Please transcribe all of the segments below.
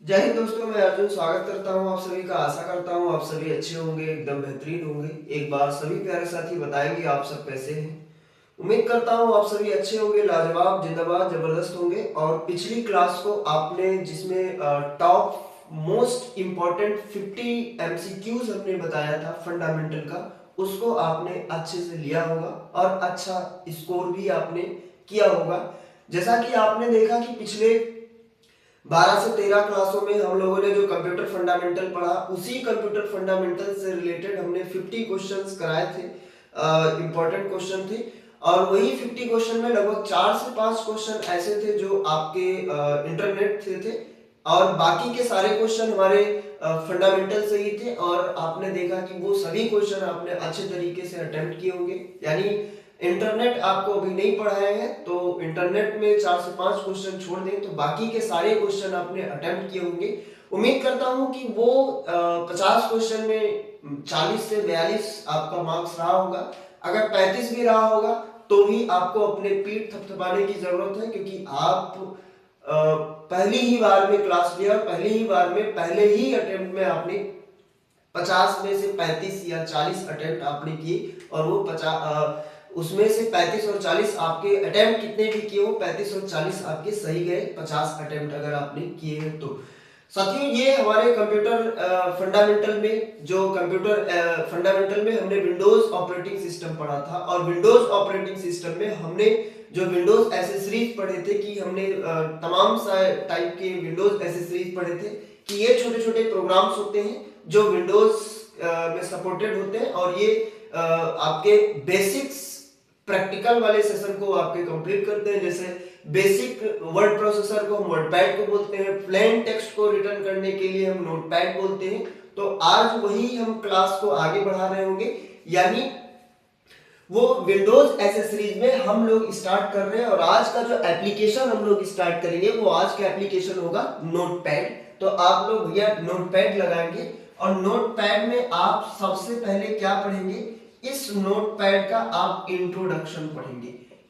जय हिंद दोस्तों, मैं अर्जुन स्वागत करता हूं आप सभी का। आशा करता हूं आप सभी अच्छे होंगे, एकदम बेहतरीन होंगे। एक बार सभी प्यारे साथी बताएंगे आप सब कैसे हैं। उम्मीद करता हूं आप सभी अच्छे होंगे, लाजवाब, जिंदाबाद, जबरदस्त होंगे। और पिछली क्लास को आपने जिसमें टॉप मोस्ट इम्पोर्टेंट 50 एमसीक्यूज हमने बताया था फंडामेंटल का, उसको आपने अच्छे से लिया होगा और अच्छा स्कोर भी आपने किया होगा। जैसा कि आपने देखा कि पिछले 12 से 13 क्लासों में हम लोगों ने जो कंप्यूटर फंडामेंटल पढ़ा, उसी कंप्यूटर फंडामेंटल से रिलेटेड हमने 50 क्वेश्चंस कराए थे, इंपॉर्टेंट क्वेश्चन थे। और वही 50 क्वेश्चन में लगभग 4 से 5 क्वेश्चन ऐसे थे जो आपके इंटरनेट से थे, और बाकी के सारे क्वेश्चन हमारे फंडामेंटल से ही थे। और आपने देखा कि वो सभी क्वेश्चन आपने अच्छे तरीके से अटेम्प्ट किए होंगे। यानी इंटरनेट आपको अभी नहीं पढ़ाए हैं तो इंटरनेट में 4 से 5 क्वेश्चन छोड़ दें तो बाकी के सारे क्वेश्चन आपने अटेम्प्ट किए होंगे। उम्मीद करता हूं कि वो 50 क्वेश्चन में 40 से 42 आपका मार्क्स रहा होगा। अगर 35 भी रहा होगा तो भी आपको अपने पीठ थपथपाने की जरूरत है, क्योंकि आप पहली ही बार में क्लास लिया और पहली ही बार में पहले ही अटेम्प्ट में आपने 50 में से 35 या 40 अटेम्प्ट आपने किए। और वो 50 उसमें से 35 और 40 आपके अटेम्प्ट कितने भी किए हो, 35 और 40 आपके सही गए 50 अटेम्प्ट अगर आपने किए हैं तो। साथियों, ये हमारे कंप्यूटर फंडामेंटल में, जो कंप्यूटर फंडामेंटल में हमने विंडोज ऑपरेटिंग सिस्टम पढ़ा था। और विंडोज ऑपरेटिंग सिस्टम में हमने जो विंडोज एसेसरीज पढ़े थे, कि हमने तमाम टाइप के विंडोज एसेसरीज पढ़े थे, कि ये छोटे छोटे प्रोग्राम्स होते हैं जो विंडोज में सपोर्टेड होते हैं। और ये आपके बेसिक्स प्रैक्टिकल वाले सेशन को आपके कंप्लीट करते हैं। जैसे बेसिक वर्ड प्रोसेसर को हम वर्डपैड को बोलते हैं, प्लेन टेक्स्ट को रिटर्न करने के लिए हम नोटपैड बोलते हैं। तो आज वही हम क्लास को आगे बढ़ा रहे होंगे, यानी वो विंडोज एसेसरीज में हम लोग स्टार्ट कर रहे हैं। और आज का जो एप्लीकेशन हम लोग स्टार्ट करेंगे वो आज का एप्लीकेशन होगा नोटपैड। तो आप लोग भैया नोटपैड लगाएंगे और नोटपैड में आप सबसे पहले क्या पढ़ेंगे, इस नोटपैड का आप इंट्रोडक्शन पढ़ेंगे।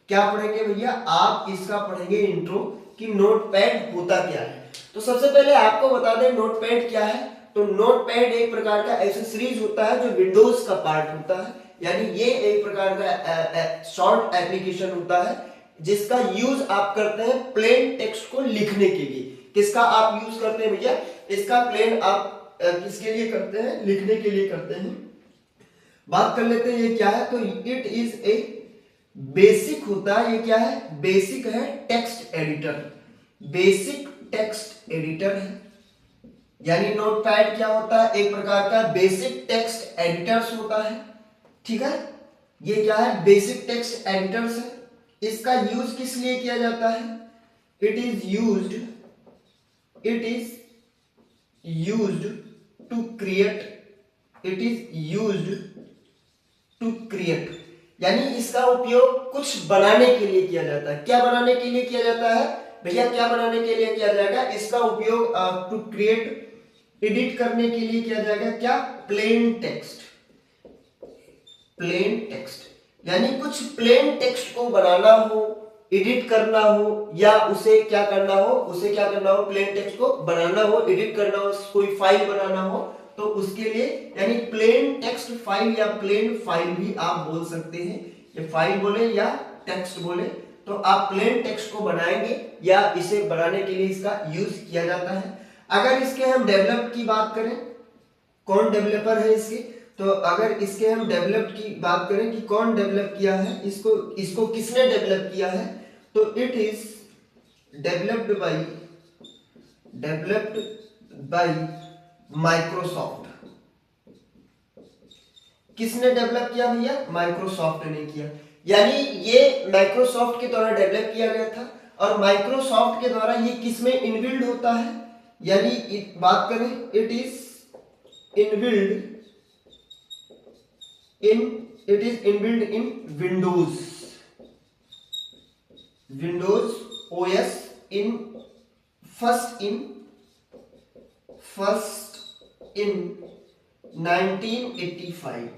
क्या पढ़ेंगे भैया, आप इसका पढ़ेंगे इंट्रो, कि नोटपैड होता क्या है। तो सबसे पहले आपको बता दें नोटपैड क्या है। तो नोटपैड एक प्रकार का एसेसरीज होता है जो विंडोज का पार्ट होता है। यानी ये एक प्रकार का शॉर्ट एप्लीकेशन होता है जिसका यूज आप करते हैं प्लेन टेक्स्ट को लिखने के लिए। किसका आप यूज करते हैं भैया, इसका प्लेन आप किसके लिए करते हैं, लिखने के लिए करते हैं। बात कर लेते हैं ये क्या है। तो इट इज ए बेसिक होता है। ये क्या है, बेसिक है text editor, basic text editor है। यानी नोटपैड क्या होता है, एक प्रकार का बेसिक टेक्स्ट एडिटर्स होता है। ठीक है, ये क्या है, बेसिक टेक्स्ट एडिटर्स है। इसका यूज किस लिए किया जाता है, it is used to create, it is used to create. यानी इसका उपयोग कुछ बनाने के लिए किया जाता है। क्या बनाने के लिए किया जाता है भैया, क्या बनाने के लिए किया जाएगा, इसका उपयोग टू क्रिएट, एडिट करने के लिए किया जाएगा। क्या, प्लेन टेक्स्ट, प्लेन टेक्स्ट। यानी कुछ प्लेन टेक्स्ट को बनाना हो, एडिट करना हो, या उसे क्या करना हो, प्लेन टेक्स्ट को बनाना हो, एडिट करना हो, कोई फाइल बनाना हो, तो उसके लिए यानी प्लेन टेक्स्ट फाइल या प्लेन फाइल भी आप बोल सकते हैं। ये फाइल बोले या टेक्स्ट बोले, तो आप प्लेन टेक्स्ट को बनाएंगे या इसे बनाने के लिए इसका यूज किया जाता है। अगर इसके हम डेवलप की बात करें, कौन डेवलपर है इसके, तो अगर इसके हम डेवलप की बात करें कि कौन डेवलप किया है इसको किसने डेवलप किया है, तो it is developed by Microsoft. किसने डेवलप किया भैया, माइक्रोसॉफ्ट ने किया। यानी ये माइक्रोसॉफ्ट के द्वारा डेवलप किया गया था। और माइक्रोसॉफ्ट के द्वारा ये किसमें इनबिल्ड होता है, यानी बात करें, it is inbuilt in Windows OS in first in 1985।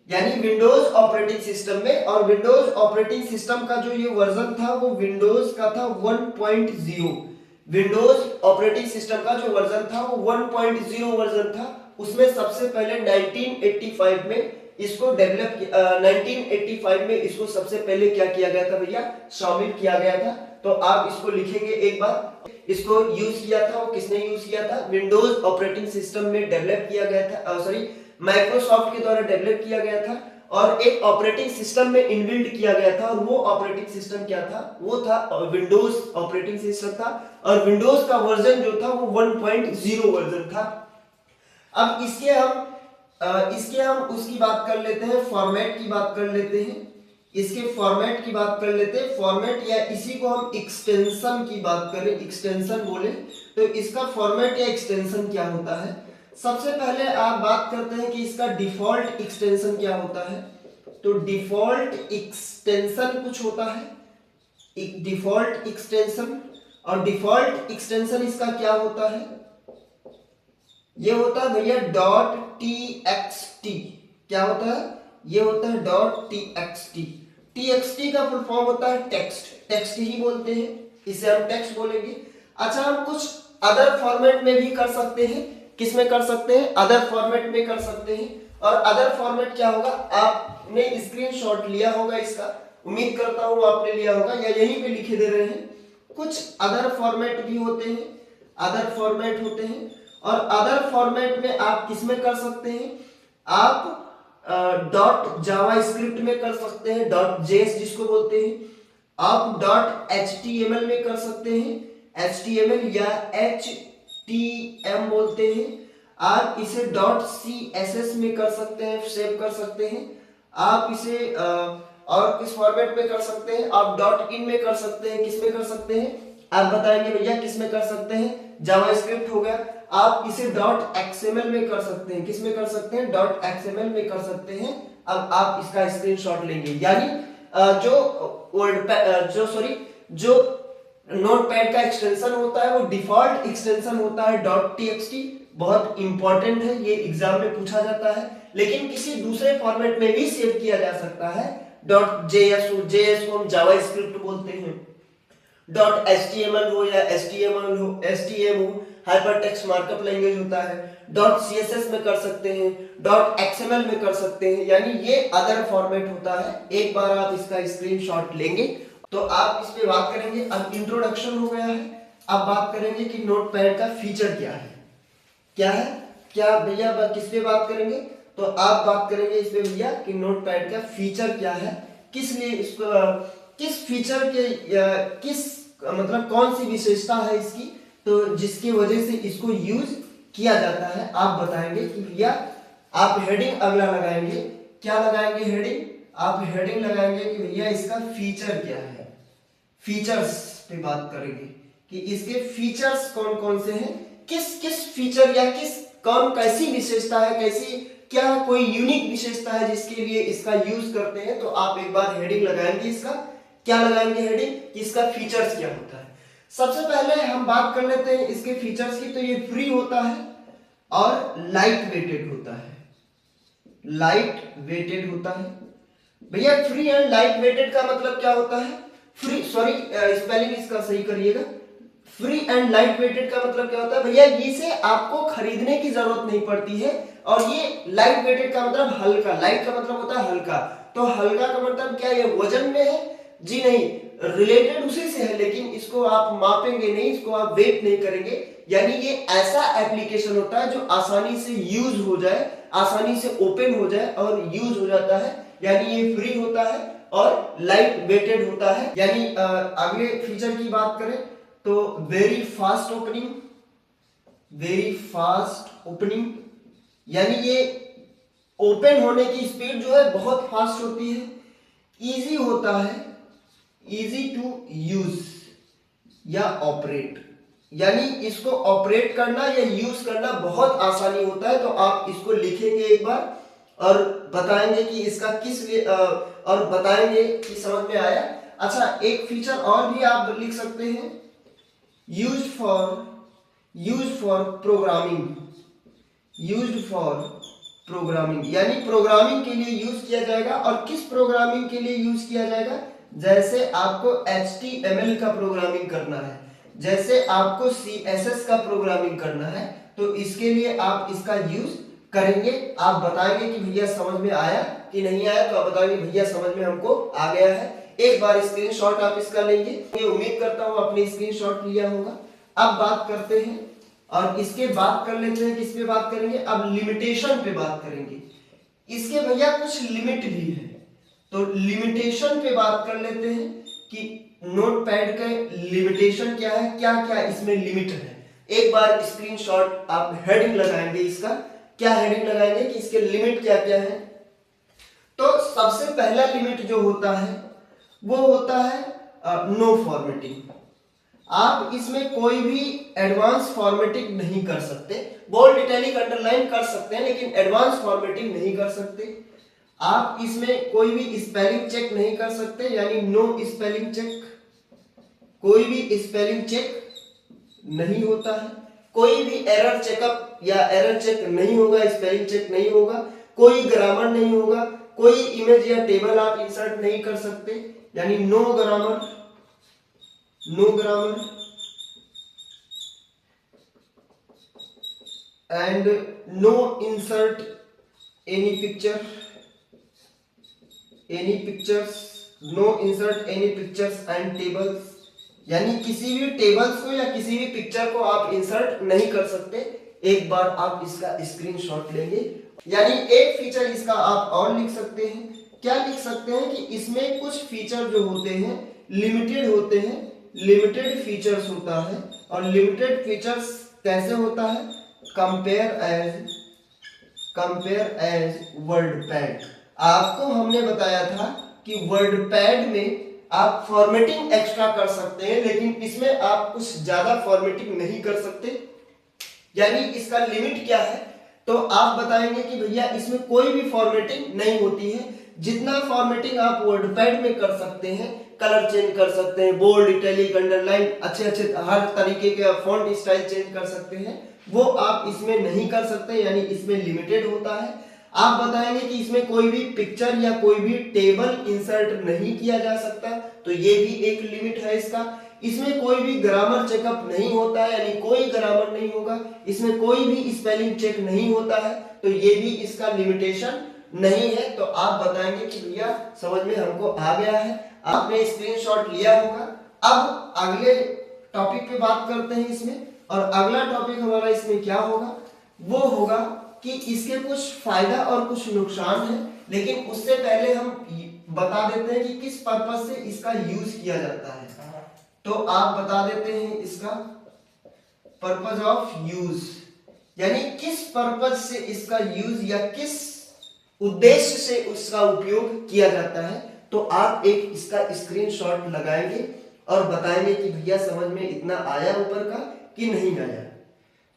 यानी विंडोज ऑपरेटिंग सिस्टम में। और विंडोज ऑपरेटिंग सिस्टम का जो ये वर्जन था वो विंडोज का था 1.0। विंडोज ऑपरेटिंग सिस्टम का जो वर्जन था वो 1.0 वर्जन था। उसमें सबसे पहले 1985 में इसको 1985 में इसको सबसे पहले क्या किया गया था भैया, शामिल किया गया था। तो आप इसको लिखेंगे एक बार, इसको यूज किया था, वो किसने यूज किया था, विंडोज ऑपरेटिंग सिस्टम में डेवलप किया गया था, सॉरी माइक्रोसॉफ्ट के द्वारा डेवलप किया गया था और एक ऑपरेटिंग सिस्टम में इनबिल्ट किया गया था। और वो ऑपरेटिंग सिस्टम क्या था, वो था विंडोज ऑपरेटिंग सिस्टम था और विंडोज का वर्जन जो था वो 1.0 वर्जन था। अब इसके हम उसकी बात कर लेते हैं, फॉर्मेट की बात कर लेते हैं, इसके फॉर्मेट की बात कर लेते हैं। फॉर्मेट या इसी को हम एक्सटेंशन की बात करें, एक्सटेंशन बोले तो इसका फॉर्मेट या एक्सटेंशन क्या होता है। सबसे पहले आप बात करते हैं कि इसका डिफॉल्ट एक्सटेंशन क्या होता है। तो डिफॉल्ट एक्सटेंशन कुछ होता है, डिफॉल्ट एक्सटेंशन, और डिफॉल्ट एक्सटेंशन इसका क्या होता है, ये होता है भैया .txt। क्या होता है, ये होता है .txt। txt का फुल फॉर्म होता है टेक्स्ट, टेक्स्ट ही बोलते हैं, इसे हम टेक्स्ट बोलेंगे। अच्छा, हम कुछ अदर फॉर्मेट में भी कर सकते हैं। किस में कर सकते हैं, अदर फॉर्मेट में कर सकते हैं। और अदर फॉर्मेट क्या होगा, आपने स्क्रीनशॉट लिया होगा इसका, उम्मीद करता हूं आपने लिया होगा या यहीं पे लिखे दे रहे हैं। कुछ अदर फॉर्मेट भी होते हैं, अदर फॉर्मेट होते हैं। और अदर फॉर्मेट में आप किस में कर सकते हैं, आप डॉट जावास्क्रिप्ट में कर सकते हैं, .js जिसको बोलते हैं, आप .html में कर सकते हैं, html या htm बोलते हैं, आप इसे .css में कर सकते हैं, सेव कर सकते हैं, आप इसे और किस फॉर्मेट में कर सकते हैं, आप .in में कर सकते हैं, किस में कर सकते हैं, आप बताएंगे भैया किस में कर सकते हैं, जावास्क्रिप्ट हो गया। आप इसे .xml में कर सकते हैं, किस में कर सकते हैं, .xml में कर सकते हैं। अब आप इसका स्क्रीनशॉट लेंगे, यानी जो नोटपैड का एक्सटेंशन होता है वो डिफॉल्ट एक्सटेंशन होता है .txt। बहुत इंपॉर्टेंट है, ये एग्जाम में पूछा जाता है। लेकिन किसी दूसरे फॉर्मेट में भी सेव किया जा सकता है, .js को हम जावास्क्रिप्ट बोलते हैं, .html हो या HTML हो, STM हो, हाइपरटेक्स्ट मार्कअप लैंग्वेज होता है, .css में कर सकते हैं, .xml में कर सकते हैं, यानी ये अदर फॉर्मेट होता है। एक बार आप इसका स्क्रीनशॉट लेंगे तो आप इस पे बात करेंगे। अब इंट्रोडक्शन हो गया है, अब बात करेंगे कि नोटपैड का फीचर क्या है, क्या है, क्या भैया किस पे बात करेंगे, तो आप बात करेंगे इस पे भैया कि नोटपैड का फीचर क्या है, किस लिए इसको, किस फीचर के किस मतलब कौन सी विशेषता है इसकी, तो जिसकी वजह से इसको यूज किया जाता है। आप बताएंगे कि भैया, आप हेडिंग अगला लगाएंगे, क्या लगाएंगे हेडिंग, आप हेडिंग लगाएंगे कि भैया इसका फीचर क्या है, फीचर्स पे बात करेंगे कि इसके फीचर्स कौन कौन से हैं, किस किस फीचर या किस कौन कैसी विशेषता है, कैसी क्या कोई यूनिक विशेषता है जिसके लिए इसका यूज करते हैं। तो आप एक बार हेडिंग लगाएंगे, इसका क्या लगाएंगे हेडिंग कि इसका फीचर्स क्या होता है। सबसे पहले हम बात कर लेते हैं इसके फीचर्स की। तो ये फ्री होता है और लाइट वेटेड होता है, लाइट वेटेड होता है भैया। फ्री एंड लाइट वेटेड का मतलब क्या होता है, फ्री, सॉरी स्पेलिंग इसका सही करिएगा, फ्री एंड लाइट वेटेड का मतलब क्या होता है भैया, इसे आपको खरीदने की जरूरत नहीं पड़ती है। और ये लाइट वेटेड का मतलब हल्का, लाइट का मतलब होता है हल्का, तो हल्का का मतलब क्या, ये वजन में है जी नहीं, रिलेटेड उसी से है, लेकिन इसको आप मापेंगे नहीं, इसको आप वेट नहीं करेंगे। यानी ये ऐसा एप्लीकेशन होता है जो आसानी से यूज हो जाए, आसानी से ओपन हो जाए और यूज हो जाता है, यानी ये फ्री होता है और लाइट वेटेड होता है। यानी अगले फीचर की बात करें तो very fast opening, very fast opening, यानी ये ओपन होने की स्पीड जो है बहुत फास्ट होती है। इजी होता है, इजी टू यूज या ऑपरेट, यानी इसको ऑपरेट करना या यूज करना बहुत आसानी होता है। तो आप इसको लिखेंगे एक बार और बताएंगे कि इसका किस लिए और बताएंगे कि समझ में आया। अच्छा, एक फीचर और भी आप लिख सकते हैं, used for programming, used for programming, यानी प्रोग्रामिंग के लिए यूज किया जाएगा। और किस प्रोग्रामिंग के लिए यूज किया जाएगा, जैसे आपको HTML का प्रोग्रामिंग करना है, जैसे आपको CSS का प्रोग्रामिंग करना है तो इसके लिए आप इसका यूज करेंगे। आप बताएंगे कि भैया समझ में आया कि नहीं आया, तो आप बताएंगे भैया समझ में हमको आ गया है। एक बार स्क्रीनशॉट आप इसका लेंगे, मैं उम्मीद करता हूं आपने स्क्रीनशॉट लिया होगा। अब बात करते हैं और इसके बात कर लेते हैं, किस पे बात करेंगे, अब लिमिटेशन पे बात करेंगे। इसके भैया कुछ लिमिट भी है, तो लिमिटेशन पे बात कर लेते हैं कि नोटपैड का लिमिटेशन क्या है, क्या क्या इसमें लिमिट है। एक बार स्क्रीनशॉट आप हेडिंग लगाएंगे, इसका क्या हेडिंग लगाएंगे कि इसके लिमिट क्या क्या है। तो सबसे पहला लिमिट जो होता है वो होता है नो फॉर्मेटिंग। आप इसमें कोई भी एडवांस फॉर्मेटिंग नहीं कर सकते, बोल्ड इटैलिक अंडरलाइन कर सकते हैं लेकिन एडवांस फॉर्मेटिंग नहीं कर सकते। आप इसमें कोई भी स्पेलिंग चेक नहीं कर सकते, यानी नो स्पेलिंग चेक, कोई भी स्पेलिंग चेक नहीं होता है। कोई भी एरर चेकअप या एरर चेक नहीं होगा, स्पेलिंग चेक नहीं होगा, कोई ग्रामर नहीं होगा, कोई इमेज या टेबल आप इंसर्ट नहीं कर सकते, यानी no grammar, no grammar and no insert any picture, any pictures, no insert any pictures and tables, यानी किसी भी टेबल्स को या किसी भी पिक्चर को आप इंसर्ट नहीं कर सकते। एक बार आप इसका स्क्रीनशॉट लेंगे, यानी एक फीचर इसका आप और लिख सकते हैं। क्या लिख सकते हैं कि इसमें कुछ फीचर जो होते हैं लिमिटेड होते हैं, लिमिटेड फीचर्स होता है। और लिमिटेड फीचर्स कैसे होता है, कंपेयर एज वर्डपैड। आपको हमने बताया था कि वर्डपैड में आप फॉर्मेटिंग एक्स्ट्रा कर सकते हैं, लेकिन इसमें आप कुछ ज्यादा फॉर्मेटिंग नहीं कर सकते। यानी इसका लिमिट क्या है, तो आप बताएंगे कि भैया इसमें कोई भी फॉर्मेटिंग नहीं होती है। जितना फॉर्मेटिंग आप वर्डपैड में कर सकते हैं, कलर चेंज कर सकते हैं, बोल्ड इटैलिक अंडरलाइन, अच्छे हर तरीके के फॉन्ट स्टाइल चेंज कर सकते हैं, वो आप इसमें नहीं कर सकते, यानी इसमें लिमिटेड होता है। आप बताएंगे कि इसमें कोई भी पिक्चर या कोई भी टेबल इंसर्ट नहीं किया जा सकता, तो ये भी एक लिमिट है इसका। इसमें कोई भी ग्रामर चेकअप नहीं होता है, यानी कोई ग्रामर नहीं होगा। इसमें कोई भी स्पेलिंग चेक नहीं होता है, तो ये भी इसका लिमिटेशन नहीं है। तो आप बताएंगे कि भैया समझ में हमको आ गया है, आपने स्क्रीनशॉट लिया होगा। अब अगले टॉपिक पे बात करते हैं इसमें, और अगला टॉपिक हमारा इसमें क्या होगा, वो होगा कि इसके कुछ फायदा और कुछ नुकसान है। लेकिन उससे पहले हम बता देते हैं कि किस पर्पस से इसका यूज किया जाता है। तो आप बता देते हैं इसका पर्पस ऑफ यूज, यानी किस पर्पस से इसका यूज या किस उद्देश्य से उसका उपयोग किया जाता है। तो आप एक इसका स्क्रीनशॉट लगाएंगे और बताएंगे कि भैया समझ में इतना आया ऊपर का कि नहीं आया।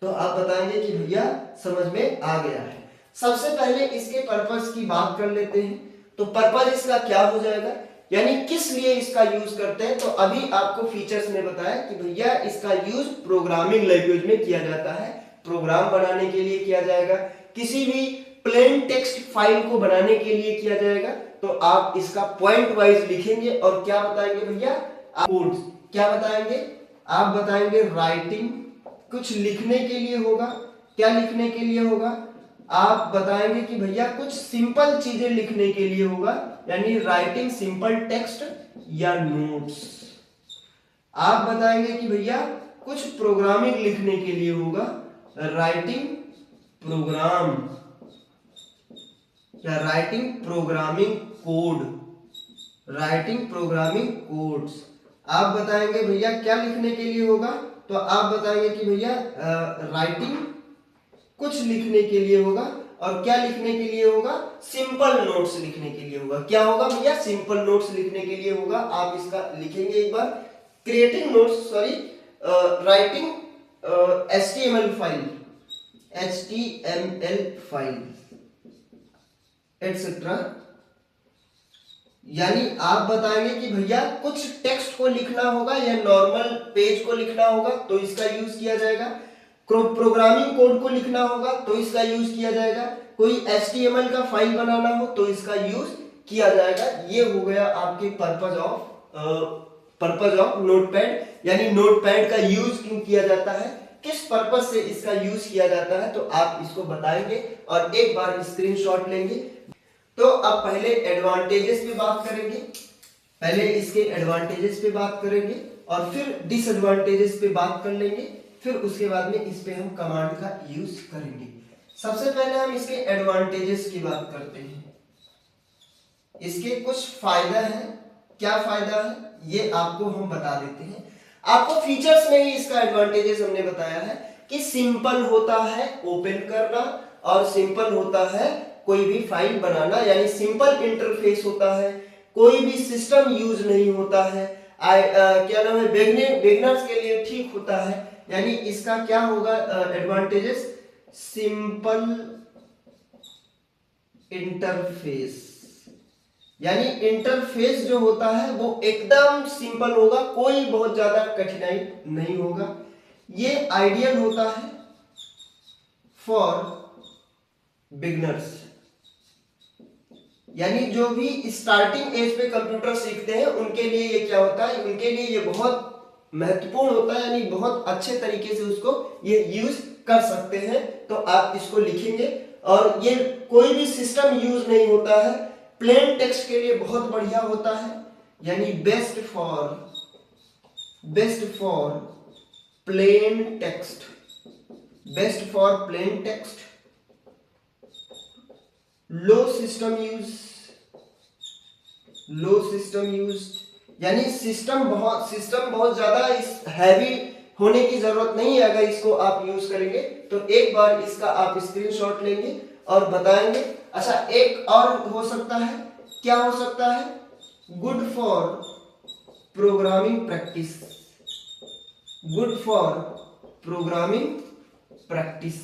तो आप बताएंगे कि भैया समझ में आ गया है। सबसे पहले इसके पर्पस की बात कर लेते हैं। तो पर्पस इसका क्या हो जाएगा, यानी किस लिए इसका यूज करते हैं। तो अभी आपको फीचर्स ने बताया कि भैया इसका यूज प्रोग्रामिंग लैंग्वेज में किया जाता है, प्रोग्राम बनाने के लिए किया जाएगा, किसी भी प्लेन टेक्स्ट फाइल को बनाने के लिए किया जाएगा। तो आप इसका पॉइंट वाइज लिखेंगे और क्या बताएंगे भैया, कोड्स क्या बताएंगे, आप बताएंगे राइटिंग, कुछ लिखने के लिए होगा। क्या लिखने के लिए होगा, आप बताएंगे कि भैया कुछ सिंपल चीजें लिखने के लिए होगा, यानी राइटिंग सिंपल टेक्स्ट या नोट्स। आप बताएंगे कि भैया कुछ प्रोग्रामिंग लिखने के लिए होगा, राइटिंग प्रोग्राम या writing programming code, writing programming codes. आप बताएंगे भैया क्या लिखने के लिए होगा, तो आप बताएंगे कि भैया राइटिंग कुछ लिखने के लिए होगा। और क्या लिखने के लिए होगा, सिंपल नोट्स लिखने के लिए होगा। क्या होगा भैया, सिंपल नोट्स लिखने के लिए होगा। आप इसका लिखेंगे एक बार, creating notes, sorry writing HTML file etcetera. यानी आप बताएंगे कि भैया कुछ टेक्स्ट को लिखना होगा या नॉर्मल पेज को लिखना होगा, तो इसका यूज किया जाएगा। प्रोग्रामिंग कोड को लिखना होगा तो इसका यूज किया जाएगा। कोई HTML का फाइल बनाना हो तो इसका यूज किया जाएगा। ये हो गया आपके purpose of purpose of notepad, यानी नोटपैड का यूज क्यों किया जाता है, किस पर्पज से इसका यूज किया जाता है, तो आप इसको बताएंगे और एक बार स्क्रीनशॉट लेंगे। तो अब पहले एडवांटेजेस पे बात करेंगे, पहले इसके एडवांटेजेस पे बात करेंगे और फिर डिसएडवांटेजेस पे बात कर लेंगे, फिर उसके बाद में इस पे हम कमांड का यूज करेंगे। सबसे पहले हम इसके एडवांटेजेस की बात करते हैं। इसके कुछ फायदा है, क्या फायदा है ये आपको हम बता देते हैं। आपको फीचर्स में ही इसका एडवांटेजेस हमने बताया है कि सिंपल होता है ओपन करना और सिंपल होता है कोई भी फाइल बनाना, यानी सिंपल इंटरफेस होता है, कोई भी सिस्टम यूज नहीं होता है, क्या नाम है, बिगिनर्स के लिए ठीक होता है। यानी इसका क्या होगा एडवांटेजेस, सिंपल इंटरफेस, यानी इंटरफेस जो होता है वो एकदम सिंपल होगा, कोई बहुत ज्यादा कठिनाई नहीं होगा। ये आइडियल होता है फॉर बिगिनर्स, यानी जो भी स्टार्टिंग एज पे कंप्यूटर सीखते हैं उनके लिए ये क्या होता है, उनके लिए ये बहुत महत्वपूर्ण होता है, यानी बहुत अच्छे तरीके से उसको ये यूज कर सकते हैं। तो आप इसको लिखेंगे और ये कोई भी सिस्टम यूज नहीं होता है, प्लेन टेक्स्ट के लिए बहुत बढ़िया होता है, यानी best for plain text, best for plain text, low system use, यानी सिस्टम बहुत ज्यादा इस हैवी होने की जरूरत नहीं है अगर इसको आप यूज करेंगे। तो एक बार इसका आप स्क्रीनशॉट लेंगे और बताएंगे। अच्छा, एक और हो सकता है, क्या हो सकता है, good for programming practice, good for programming practice,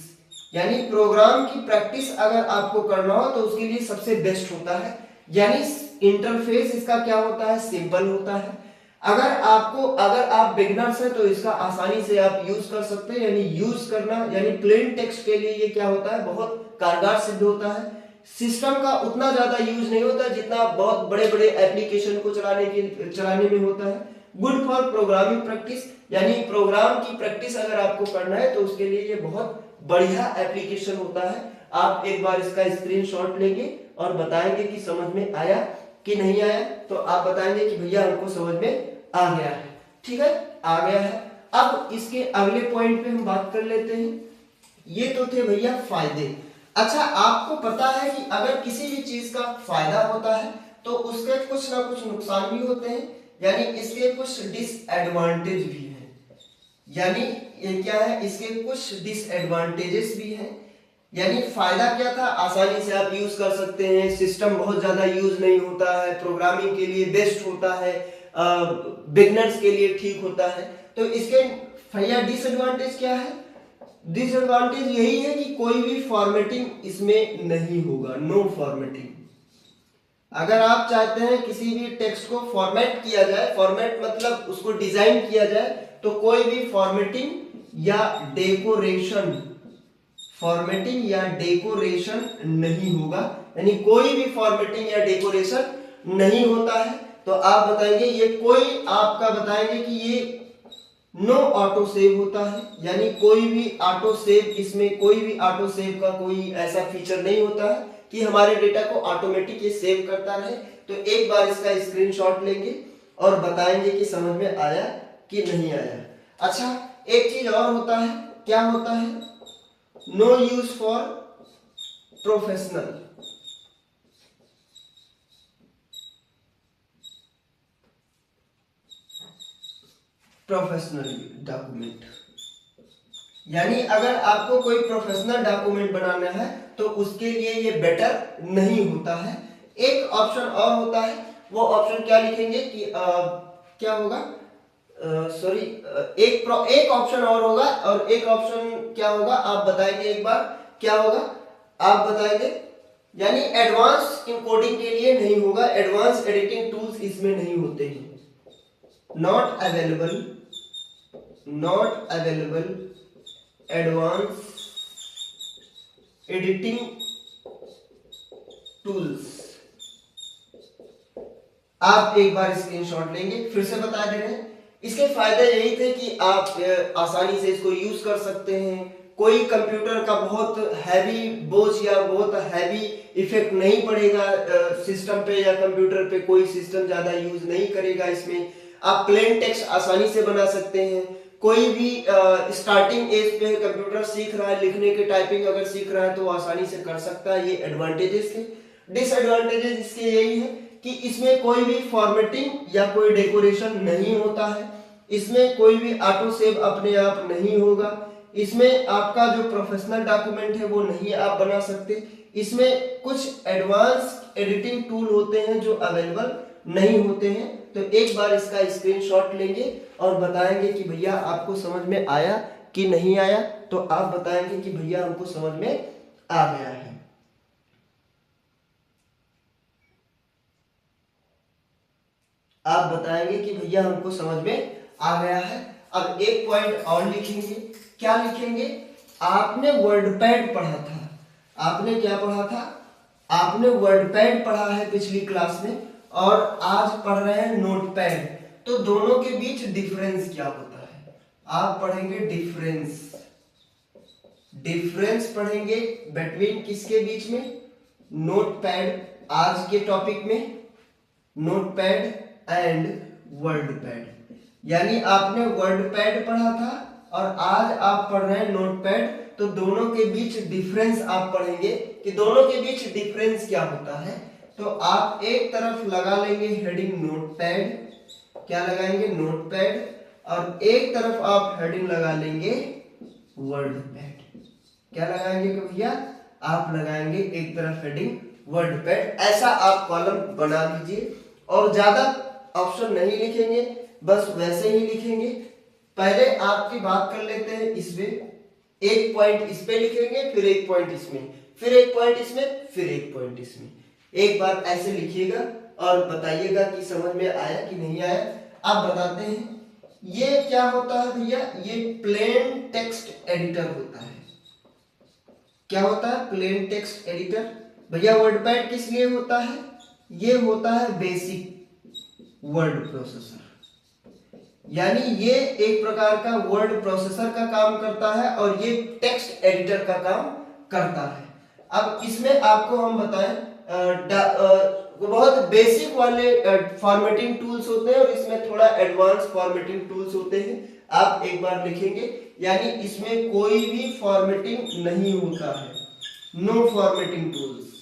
यानी प्रोग्राम की प्रैक्टिस अगर आपको करना हो तो उसके लिए सबसे बेस्ट होता है। यानी इंटरफेस इसका क्या होता है, सिंपल होता है। अगर आप बिगिनर्स हैं तो इसका आसानी से आप यूज कर सकते हैं, यानी यूज करना, यानी प्लेन टेक्स्ट के लिए ये क्या होता है, बहुत कारगर सिद्ध होता है। सिस्टम का उतना ज्यादा यूज नहीं होता जितना बहुत बड़े बड़े एप्लीकेशन को चलाने में होता है। गुड फॉर प्रोग्रामिंग प्रैक्टिस, यानी प्रोग्राम की प्रैक्टिस अगर आपको करना है तो उसके लिए ये बहुत बढ़िया एप्लीकेशन होता है। आप एक बार इसका स्क्रीनशॉट लेंगे और बताएंगे कि समझ में आया कि नहीं आया। तो आप बताएंगे कि भैया हमको समझ में आ गया है, ठीक है, आ गया है। अब इसके अगले पॉइंट पे हम बात कर लेते हैं। ये तो थे भैया फायदे। अच्छा, आपको पता है कि अगर किसी भी चीज का फायदा होता है तो उसके कुछ ना कुछ नुकसान भी होते हैं, यानी इसके कुछ डिसएडवांटेज भी हैं, यानी ये क्या है, इसके कुछ डिसएडवांटेजेस भी हैं। यानी फायदा क्या था, आसानी से आप यूज कर सकते हैं, सिस्टम बहुत ज्यादा यूज नहीं होता है, प्रोग्रामिंग के लिए बेस्ट होता है, बिगिनर्स के लिए ठीक होता है। तो इसके भैया डिसएडवांटेज क्या है, डिसएडवांटेज यही है कि कोई भी फॉर्मेटिंग इसमें नहीं होगा, नो फॉर्मेटिंग। अगर आप चाहते हैं किसी भी टेक्स्ट को फॉर्मेट किया जाए, फॉर्मेट मतलब उसको डिजाइन किया जाए, तो कोई भी फॉर्मेटिंग या डेकोरेशन नहीं होगा, यानी कोई भी फॉर्मेटिंग या डेकोरेशन नहीं होता है। तो आप बताएंगे ये कोई, आपका बताएंगे कि ये नो ऑटो सेव होता है, यानी कोई भी ऑटो सेव, इसमें कोई भी ऑटो सेव का कोई ऐसा फीचर नहीं होता है कि हमारे डेटा को ऑटोमेटिक ये सेव करता रहे। तो एक बार इसका स्क्रीनशॉट लेंगे और बताएंगे कि समझ में आया कि नहीं आया। अच्छा, एक चीज और होता है, क्या होता है, no use for professional document, यानी अगर आपको कोई प्रोफेशनल डॉक्यूमेंट बनाना है तो उसके लिए ये बेटर नहीं होता है। एक ऑप्शन और होता है, वो ऑप्शन क्या लिखेंगे कि क्या होगा, सॉरी, एक ऑप्शन और होगा, और एक ऑप्शन क्या होगा आप बताएंगे, एक बार क्या होगा आप बताएंगे, यानी एडवांस इनकोडिंग के लिए नहीं होगा, एडवांस एडिटिंग टूल्स इसमें नहीं होते हैं, not available advance editing tools. आप एक बार स्क्रीनशॉट लेंगे, फिर से बता दे रहे हैं। इसके फायदे यही थे कि आप आसानी से इसको यूज कर सकते हैं। कोई कंप्यूटर का बहुत हैवी बोझ या बहुत हैवी इफेक्ट नहीं पड़ेगा सिस्टम पे, या कंप्यूटर पे कोई सिस्टम ज्यादा यूज नहीं करेगा। इसमें आप प्लेन टेक्स्ट आसानी से बना सकते हैं। कोई भी स्टार्टिंग एज पे कंप्यूटर सीख रहा है, लिखने के टाइपिंग अगर सीख रहा है तो आसानी से कर सकता है। ये एडवांटेजेस थे। डिसएडवांटेजेस इसके यही है कि इसमें कोई भी फॉर्मेटिंग या कोई डेकोरेशन नहीं होता है। इसमें कोई भी ऑटो सेव अपने आप नहीं होगा। इसमें आपका जो प्रोफेशनल डॉक्यूमेंट है वो नहीं आप बना सकते। इसमें कुछ एडवांस एडिटिंग टूल होते हैं जो अवेलेबल नहीं होते हैं। तो एक बार इसका स्क्रीनशॉट लेंगे और बताएंगे कि भैया आपको समझ में आया कि नहीं आया। तो आप बताएंगे कि भैया हमको समझ में आ गया है। आप बताएंगे कि भैया हमको समझ में आ गया है। अब एक पॉइंट और लिखेंगे। क्या लिखेंगे? आपने वर्डपैड पढ़ा था। आपने क्या पढ़ा था? आपने वर्डपैड पढ़ा है पिछली क्लास में, और आज पढ़ रहे हैं नोटपैड। तो दोनों के बीच डिफरेंस क्या होता है? आप पढ़ेंगे डिफरेंस। डिफरेंस पढ़ेंगे बिटवीन किसके बीच में? नोटपैड। आज के टॉपिक में नोटपैड एंड वर्डपैड। यानी आपने वर्डपैड पढ़ा था और आज आप पढ़ रहे हैं नोटपैड। तो दोनों के बीच डिफरेंस आप पढ़ेंगे कि दोनों के बीच डिफरेंस क्या होता है। तो आप एक तरफ लगा लेंगे हेडिंग नोटपैड। क्या लगाएंगे? नोटपैड। और एक तरफ आप हेडिंग लगा लेंगे वर्डपैड। क्या लगाएंगे भैया? आप लगाएंगे एक तरफ हेडिंग वर्डपैड। ऐसा आप कॉलम बना लीजिए और ज्यादा ऑप्शन नहीं लिखेंगे, बस वैसे ही लिखेंगे। पहले आपकी बात कर लेते हैं इसमें। एक पॉइंट इस पे लिखेंगे, फिर एक पॉइंट इसमें, फिर एक पॉइंट इसमें, फिर एक पॉइंट इसमें। एक बार ऐसे लिखिएगा और बताइएगा कि समझ में आया कि नहीं आया। आप बताते हैं ये क्या होता है भैया? ये प्लेन टेक्स्ट एडिटर होता है। क्या होता है? Plain text editor. भैया वर्डपैड किस लिए होता है? ये होता है बेसिक वर्ड प्रोसेसर। यानी ये एक प्रकार का वर्ड प्रोसेसर का काम करता है और ये टेक्स्ट एडिटर का काम करता है। अब इसमें आपको हम बताएं बहुत बेसिक वाले फॉर्मेटिंग टूल्स होते हैं और इसमें थोड़ा एडवांस फॉर्मेटिंग टूल्स होते हैं। आप एक बार लिखेंगे, यानी इसमें कोई भी फॉर्मेटिंग नहीं होता है। No formatting tools,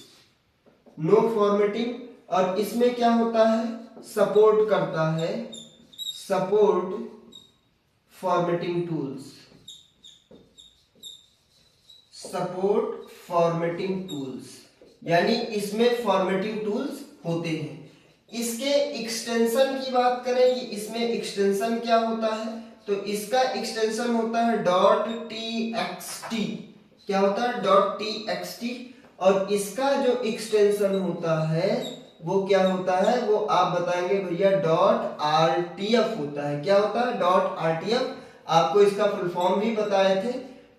no formatting. और इसमें क्या होता है? सपोर्ट करता है, support formatting tools, support formatting tools. यानी इसमें फॉर्मेटिंग टूल्स होते हैं। इसके एक्सटेंशन की बात करें कि इसमें एक्सटेंशन क्या होता है, तो इसका एक्सटेंशन होता है .txt। क्या होता है? .txt। और इसका जो एक्सटेंशन होता है वो क्या होता है? वो आप बताएंगे भैया .rtf होता है। क्या होता है? .rtf। आपको इसका फुल फॉर्म भी बताए थे।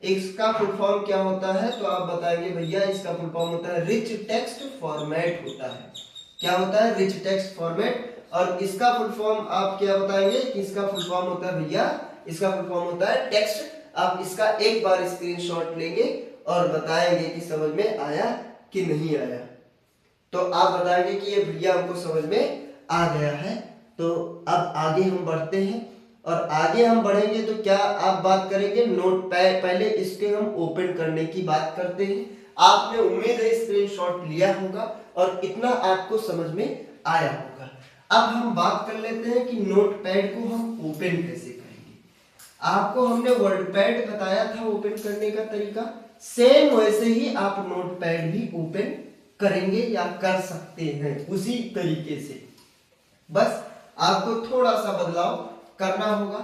इसका फुल फॉर्म क्या होता है? तो आप बताएंगे भैया इसका फुल फॉर्म होता है रिच टेक्स्ट फॉर्मेट होता है। क्या होता है? Rich text format. और इसका फुल फॉर्म आप क्या बताएंगे कि इसका फुल फॉर्म होता है भैया, इसका फुल फॉर्म होता है टेक्स्ट। आप इसका एक बार स्क्रीनशॉट लेंगे और बताएंगे कि समझ में आया कि नहीं आया। तो आप बताएंगे कि ये भैया हमको समझ में आ गया है। तो अब आगे हम बढ़ते हैं और आगे हम बढ़ेंगे तो क्या आप बात करेंगे नोटपैड। पहले इसके हम ओपन करने की बात करते हैं। आपने उम्मीद है स्क्रीनशॉट लिया होगा और इतना आपको समझ में आया होगा। अब हम बात कर लेते हैं कि नोटपैड को हम ओपन कैसे करेंगे। आपको हमने वर्डपैड बताया था ओपन करने का तरीका, सेम वैसे ही आप नोटपैड भी ओपन करेंगे या कर सकते हैं उसी तरीके से। बस आपको थोड़ा सा बदलाव करना होगा।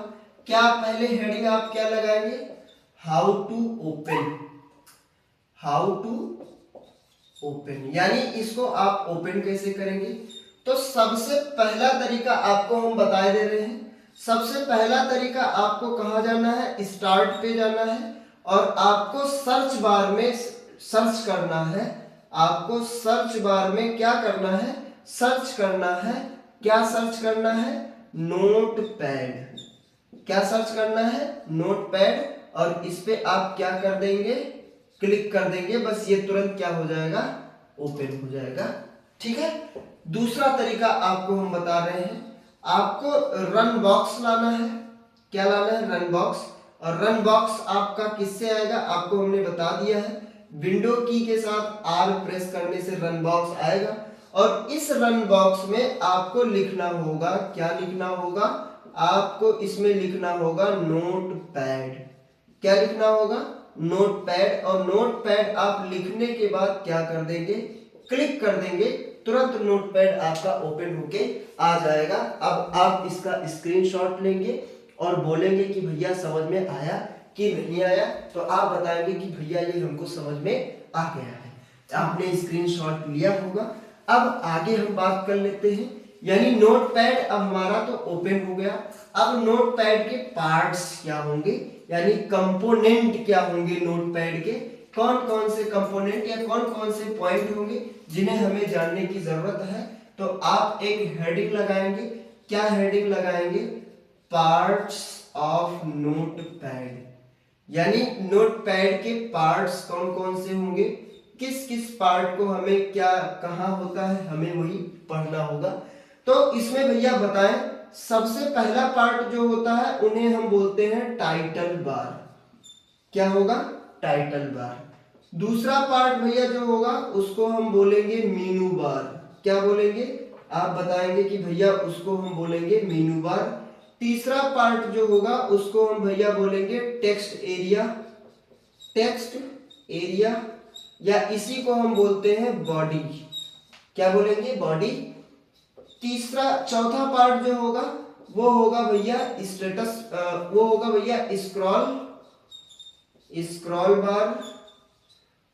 क्या पहले हेडिंग आप क्या लगाएंगे? How to open, how to open. यानी इसको आप ओपन कैसे करेंगे। तो सबसे पहला तरीका आपको हम बता दे रहे हैं। सबसे पहला तरीका आपको कहां जाना है? स्टार्ट पे जाना है और आपको सर्च बार में सर्च करना है। आपको सर्च बार में क्या करना है? सर्च करना है क्या सर्च करना है? Note pad. क्या सर्च करना है? Note pad. और इस पे आप क्या कर देंगे? क्लिक कर देंगे, बस ये तुरंत क्या हो जाएगा? ओपन हो जाएगा। ठीक है। दूसरा तरीका आपको हम बता रहे हैं, आपको रन बॉक्स लाना है। क्या लाना है? Run box. और रन बॉक्स आपका किससे आएगा? आपको हमने बता दिया है, विंडो की के साथ आर प्रेस करने से रन बॉक्स आएगा। और इस रन बॉक्स में आपको लिखना होगा, क्या लिखना होगा? आपको इसमें लिखना होगा नोट पैड। क्या लिखना होगा? Note pad. और नोट पैड आप लिखने के बाद क्या कर देंगे? क्लिक कर देंगे, तुरंत नोट पैड आपका ओपन होके आ जाएगा। अब आप इसका स्क्रीनशॉट लेंगे और बोलेंगे कि भैया समझ में आया कि नहीं आया। तो आप बताएंगे कि भैया ये हमको समझ में आ गया है। आपने स्क्रीनशॉट लिया होगा। अब आगे हम बात कर लेते हैं, यानी नोट पैड अब हमारा तो ओपन हो गया। अब नोट पैड के पार्ट्स क्या होंगे, यानी कंपोनेंट क्या होंगे नोट पैड के? कौन कौन से कंपोनेंट या कौन कौन से पॉइंट होंगे जिन्हें हमें जानने की जरूरत है? तो आप एक हेडिंग लगाएंगे। क्या हेडिंग लगाएंगे? Parts of note pad. यानी नोट पैड के पार्ट्स कौन कौन से होंगे, किस किस पार्ट को हमें क्या कहाँ होता है, हमें वही पढ़ना होगा। तो इसमें भैया बताएं, सबसे पहला पार्ट जो होता है उन्हें हम बोलते हैं टाइटल बार। क्या होगा? Title bar. दूसरा पार्ट भैया जो होगा उसको हम बोलेंगे मेनू बार। क्या बोलेंगे? आप बताएंगे कि भैया उसको हम बोलेंगे मेनू बार। तीसरा पार्ट जो होगा उसको हम भैया बोलेंगे टेक्स्ट एरिया। टेक्स्ट एरिया, या इसी को हम बोलते हैं बॉडी। क्या बोलेंगे? बॉडी। चौथा पार्ट जो होगा वो होगा भैया स्टेटस, वो होगा भैया स्क्रॉल बार।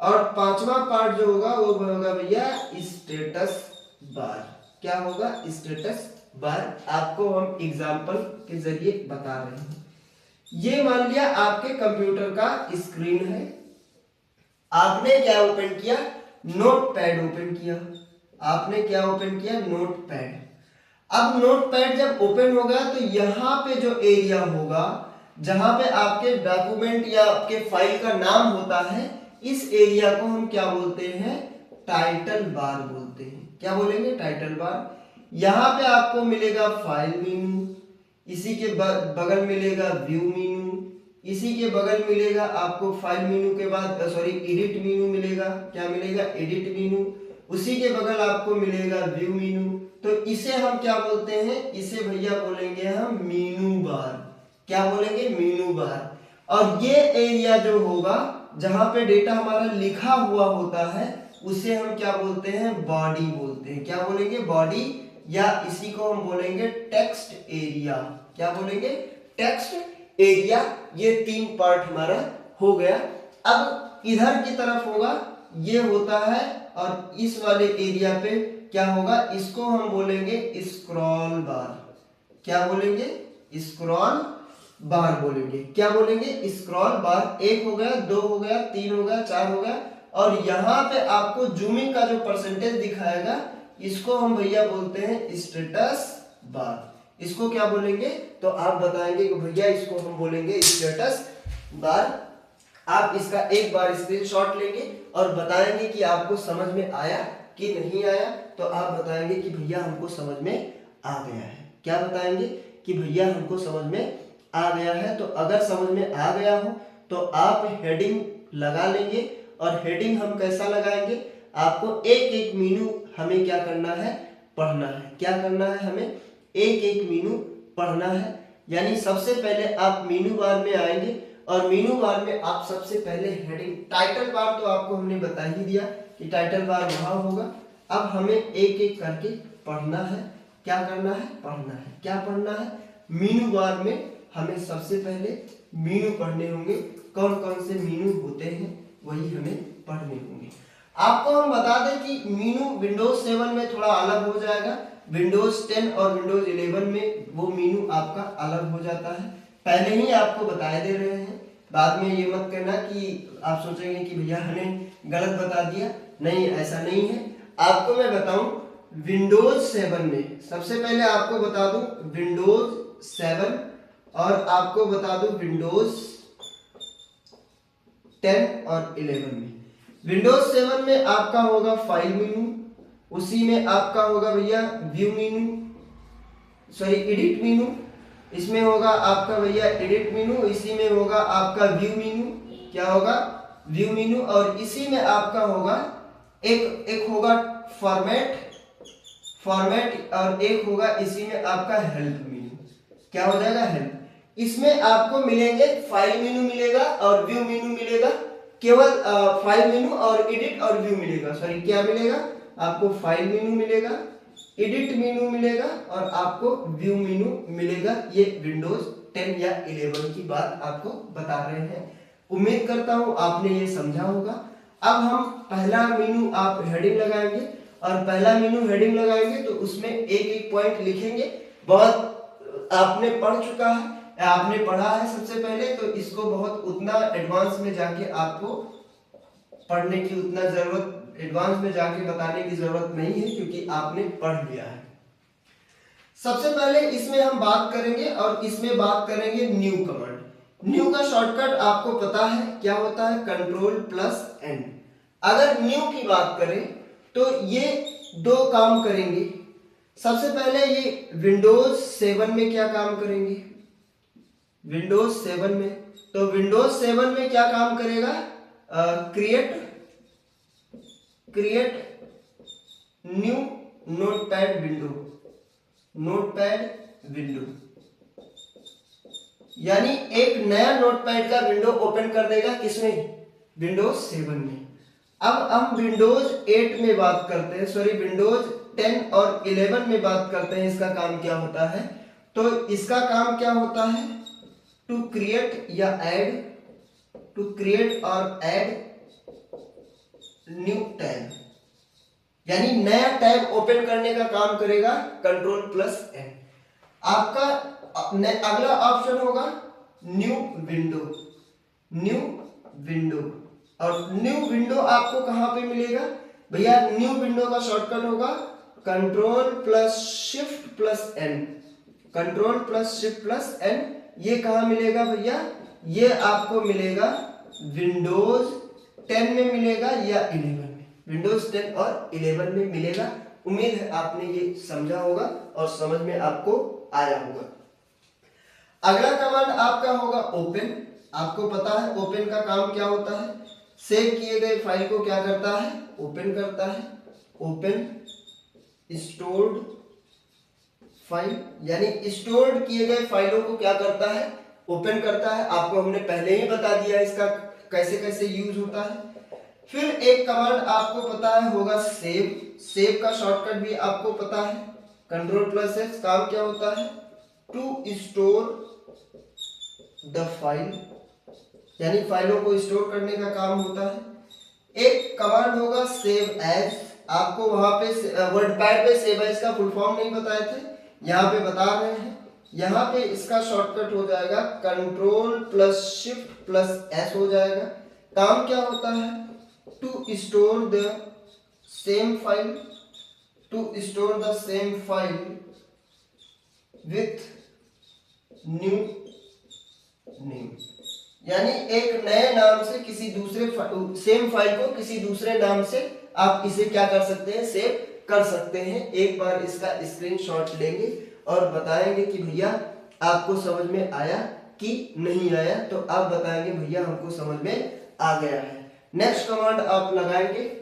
और पांचवा पार्ट जो होगा वो होगा भैया स्टेटस बार। क्या होगा? Status bar. आपको हम एग्जांपल के जरिए बता रहे हैं। ये मान लिया आपके कंप्यूटर का स्क्रीन है, आपने क्या ओपन किया? नोट पैड ओपन किया। आपने क्या ओपन किया? Note pad. अब नोट पैड जब ओपन हो गया तो यहाँ पे जो एरिया होगा जहां पे आपके डॉक्यूमेंट या आपके फाइल का नाम होता है, इस एरिया को हम क्या बोलते हैं? टाइटल बार बोलते हैं। क्या बोलेंगे? Title bar. यहाँ पे आपको मिलेगा फाइल मेनू, इसी के बगल मिलेगा व्यू मेनू, इसी के बगल मिलेगा आपको फाइल मेनू के बाद एडिट मेनू मिलेगा। क्या मिलेगा? एडिट मेनू। उसी के बगल आपको मिलेगा व्यू मेनू। तो इसे हम क्या बोलते हैं? इसे भैया बोलेंगे हम मेनू बार। क्या बोलेंगे? मेनू बार। और ये एरिया जो होगा जहां पे डेटा हमारा लिखा हुआ होता है उसे हम क्या बोलते हैं? बॉडी बोलते हैं। क्या बोलेंगे? बॉडी, या इसी को हम बोलेंगे टेक्स्ट एरिया। क्या बोलेंगे? Text area. ये तीन पार्ट हमारा हो गया। अब इधर की तरफ होगा ये होता है, और इस वाले एरिया पे क्या होगा? इसको हम बोलेंगे स्क्रॉल बार। क्या बोलेंगे? स्क्रॉल बार बोलेंगे। क्या बोलेंगे? स्क्रॉल बार। एक हो गया, दो हो गया, तीन हो गया, चार हो गया। और यहाँ पे आपको जूमिंग का जो परसेंटेज दिखाएगा इसको हम भैया बोलते हैं स्टेटस बार। इसको क्या बोलेंगे? तो आप बताएंगे कि भैया इसको हम बोलेंगे स्टेटस बार। आप इसका एक बार स्क्रीनशॉट लेंगे और बताएंगे कि आपको समझ में आया कि नहीं आया। तो आप बताएंगे कि भैया हमको समझ में आ गया है। क्या बताएंगे? कि भैया हमको समझ में आ गया है। तो अगर समझ में आ गया हो तो आप हेडिंग लगा लेंगे। और हेडिंग हम कैसा लगाएंगे? आपको एक एक मेनू हमें क्या करना है? पढ़ना है। क्या करना है? हमें एक एक मेनू पढ़ना है। यानी सबसे पहले आप मेनू बार में आएंगे और मेनू बार में आप सबसे पहले हेडिंग, टाइटल बार तो आपको हमने बता ही दिया कि टाइटल बार वहां होगा। अब हमें एक एक करके पढ़ना है। क्या करना है? पढ़ना है। क्या पढ़ना है? मेनू बार में हमें सबसे पहले मेनू पढ़ने होंगे। कौन कौन से मेनू होते हैं वही हमें पढ़ने होंगे। आपको हम बता दें कि मेनू विंडोज 7 में थोड़ा अलग हो जाएगा, विंडोज 10 और विंडोज 11 में वो मेनू आपका अलग हो जाता है। पहले ही आपको बताए दे रहे हैं, बाद में ये मत कहना कि आप सोचेंगे कि भैया हमने गलत बता दिया। नहीं, ऐसा नहीं है। आपको मैं बताऊं, विंडोज 7 में सबसे पहले आपको बता दूं विंडोज 7 और आपको बता दूं विंडोज 10 और 11 में। विंडोज 7 में आपका होगा फाइल मेनू, उसी में आपका होगा भैया व्यू मेनू, सॉरी एडिट मेनू, इसमें होगा आपका भैया एडिट मेनू, इसी में होगा आपका व्यू मेनू, क्या होगा व्यू मेनू, और इसी में आपका होगा एक होगा फॉर्मेट और एक होगा इसी में आपका हेल्प मेनू, क्या हो जाएगा हेल्प। इसमें आपको मिलेंगे फाइल मेनू मिलेगा और व्यू मेनू मिलेगा, केवल फाइल मेनू और एडिट और व्यू मिलेगा, सॉरी क्या मिलेगा आपको फाइल मेनू मिलेगा, एडिट मेनू मिलेगा और आपको व्यू मेनू मिलेगा। ये विंडोज 10 या 11 की बात आपको बता रहे हैं। उम्मीद करता हूं आपने ये समझा होगा। अब हम पहला मेनू आप हेडिंग लगाएंगे और पहला मेनू हेडिंग लगाएंगे तो उसमें एक एक पॉइंट लिखेंगे। बहुत आपने पढ़ चुका है, आपने पढ़ा है सबसे पहले, तो इसको बहुत उतना एडवांस में जाके आपको पढ़ने की उतना जरूरत, एडवांस में जाके बताने की जरूरत नहीं है क्योंकि आपने पढ़ लिया है। सबसे पहले इसमें हम बात करेंगे और इसमें बात करेंगे न्यू कमांड। न्यू का शॉर्टकट आपको पता है क्या होता है, Ctrl+N। अगर न्यू की बात करें तो ये दो काम करेंगे। सबसे पहले ये विंडोज 7 में क्या काम करेंगे, विंडोज 7 में, तो विंडोज 7 में क्या काम करेगा, क्रिएट न्यू नोटपैड विंडो, यानी एक नया नोटपैड का विंडो ओपन कर देगा, किसमें, विंडोज 7 में। अब हम विंडोज 8 में बात करते हैं, सॉरी विंडोज 10 और 11 में बात करते हैं। इसका काम क्या होता है, तो इसका काम क्या होता है, टू क्रिएट या ऐड, टू क्रिएट और ऐड न्यू टैब, यानी नया टैब ओपन करने का काम करेगा Ctrl+N। आपका अगला ऑप्शन होगा न्यू विंडो, और न्यू विंडो आपको कहां पे मिलेगा भैया, न्यू विंडो का शॉर्टकट होगा Ctrl+Shift+N। ये कहां मिलेगा भैया, ये आपको मिलेगा विंडोज 10 में मिलेगा या 11 में, विंडोज 10 और 11 में मिलेगा। उम्मीद है आपने ये समझा होगा और समझ में आपको आया होगा। अगला कमांड आपका होगा ओपन। आपको पता है ओपन का काम क्या होता है, सेव किए गए फाइल को क्या करता है, ओपन करता है। ओपन स्टोर्ड फाइल, यानी स्टोर्ड किए गए फाइलों को क्या करता है, ओपन करता है। आपको हमने पहले ही बता दिया इसका कैसे कैसे यूज होता है। फिर एक कमांड आपको पता है होगा सेव का शॉर्टकट भी आपको पता है, Ctrl+S। काम क्या होता है, टू स्टोर द फाइल, यानी फाइलों को स्टोर करने का काम होता है। एक कमांड होगा सेव एज। आपको वहां पे वर्डपैड पे सेव एज का फुल फॉर्म नहीं बताए थे, यहाँ पे बता रहे हैं। यहाँ पे इसका शॉर्टकट हो जाएगा Ctrl+Shift+S हो जाएगा। काम क्या होता है, to store the same file with new name, यानी एक नए नाम से किसी दूसरे सेम फाइल को किसी दूसरे नाम से आप इसे क्या कर सकते हैं, सेव कर सकते हैं। एक बार इसका स्क्रीनशॉट लेंगे और बताएंगे कि भैया आपको समझ में आया कि नहीं आया, तो आप बताएंगे भैया हमको समझ में आ गया है। नेक्स्ट कमांड आप लगाएंगे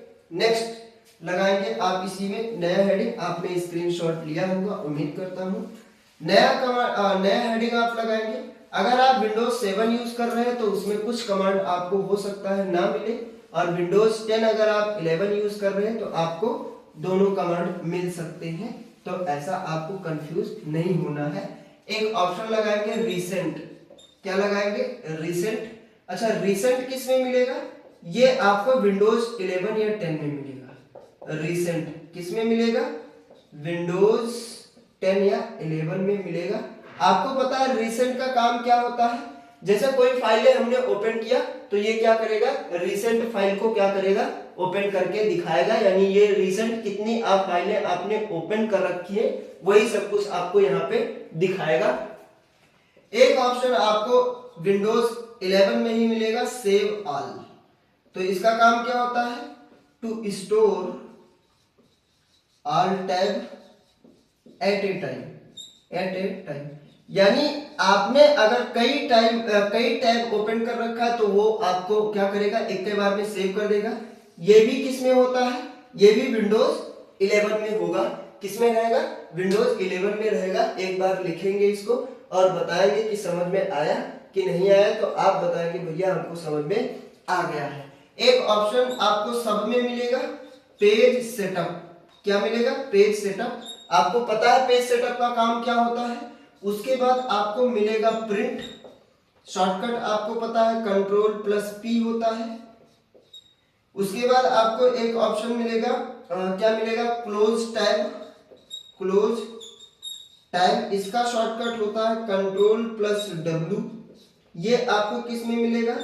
आप इसी में नया हेडिंग, आपने स्क्रीनशॉट लिया होगा उम्मीद करता हूं। नया हेडिंग आप लगाएंगे। अगर आप विंडोज 7 यूज कर रहे हैं तो उसमें कुछ कमांड आपको हो सकता है ना मिले, और विंडोज 10 अगर आप 11 यूज कर रहे हैं तो आपको दोनों कमांड मिल सकते हैं। तो ऐसा आपको कंफ्यूज नहीं होना है। एक ऑप्शन लगाएंगे रीसेंट। क्या लगाएंगे, रीसेंट। अच्छा, रीसेंट किस में मिलेगा, ये आपको विंडोज 11 या 10 में मिलेगा। रीसेंट किस में मिलेगा, विंडोज 10 या 11 में मिलेगा। आपको पता है रीसेंट का काम क्या होता है, जैसे कोई फाइल हमने ओपन किया तो ये क्या करेगा, रिसेंट फाइल को क्या करेगा, ओपन करके दिखाएगा, यानी ये रिसेंट कितनी आप फाइलें आपने ओपन कर रखी है वही सब कुछ आपको यहाँ पे दिखाएगा। एक ऑप्शन आपको विंडोज 11 में ही मिलेगा, सेव ऑल। तो इसका काम क्या होता है, to store all tab at a time, यानी आपने अगर कई टैब ओपन कर रखा है तो वो आपको क्या करेगा, एक के बार में सेव कर देगा। ये भी किस में होता है, ये भी विंडोज 11 में होगा। किस में रहेगा, विंडोज 11 में रहेगा। एक बार लिखेंगे इसको और बताएंगे कि समझ में आया कि नहीं आया, तो आप बताएंगे भैया हमको समझ में आ गया है। एक ऑप्शन आपको सब में मिलेगा, पेज सेटअप। क्या मिलेगा, पेज सेटअप। आपको पता है पेज सेटअप का काम क्या होता है। उसके बाद आपको मिलेगा प्रिंट, शॉर्टकट आपको पता है Ctrl+P होता है। उसके बाद आपको एक ऑप्शन मिलेगा, क्या मिलेगा, क्लोज टैब। इसका शॉर्टकट होता है Ctrl+W। ये आपको किस में मिलेगा,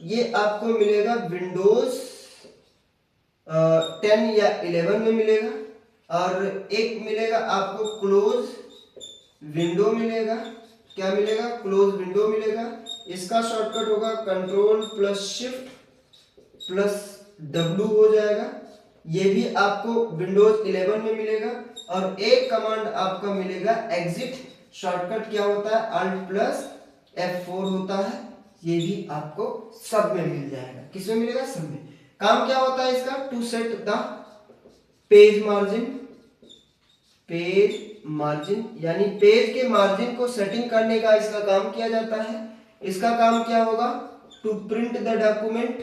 ये आपको मिलेगा विंडोज 10 या 11 में मिलेगा। और एक मिलेगा आपको क्लोज विंडो मिलेगा। क्या मिलेगा, क्लोज विंडो मिलेगा। इसका शॉर्टकट होगा Ctrl+Shift+W हो जाएगा। ये भी आपको विंडोज 11 में मिलेगा। और एक कमांड आपका मिलेगा एग्जिट, शॉर्टकट क्या होता है, Alt+F4 होता है। ये भी आपको सब में मिल जाएगा। किसमें मिलेगा, सब में। काम क्या होता है इसका, to set the page margin, यानी पेज के मार्जिन को सेटिंग करने का इसका काम किया जाता है। इसका काम क्या होगा, टू प्रिंट द डॉक्यूमेंट,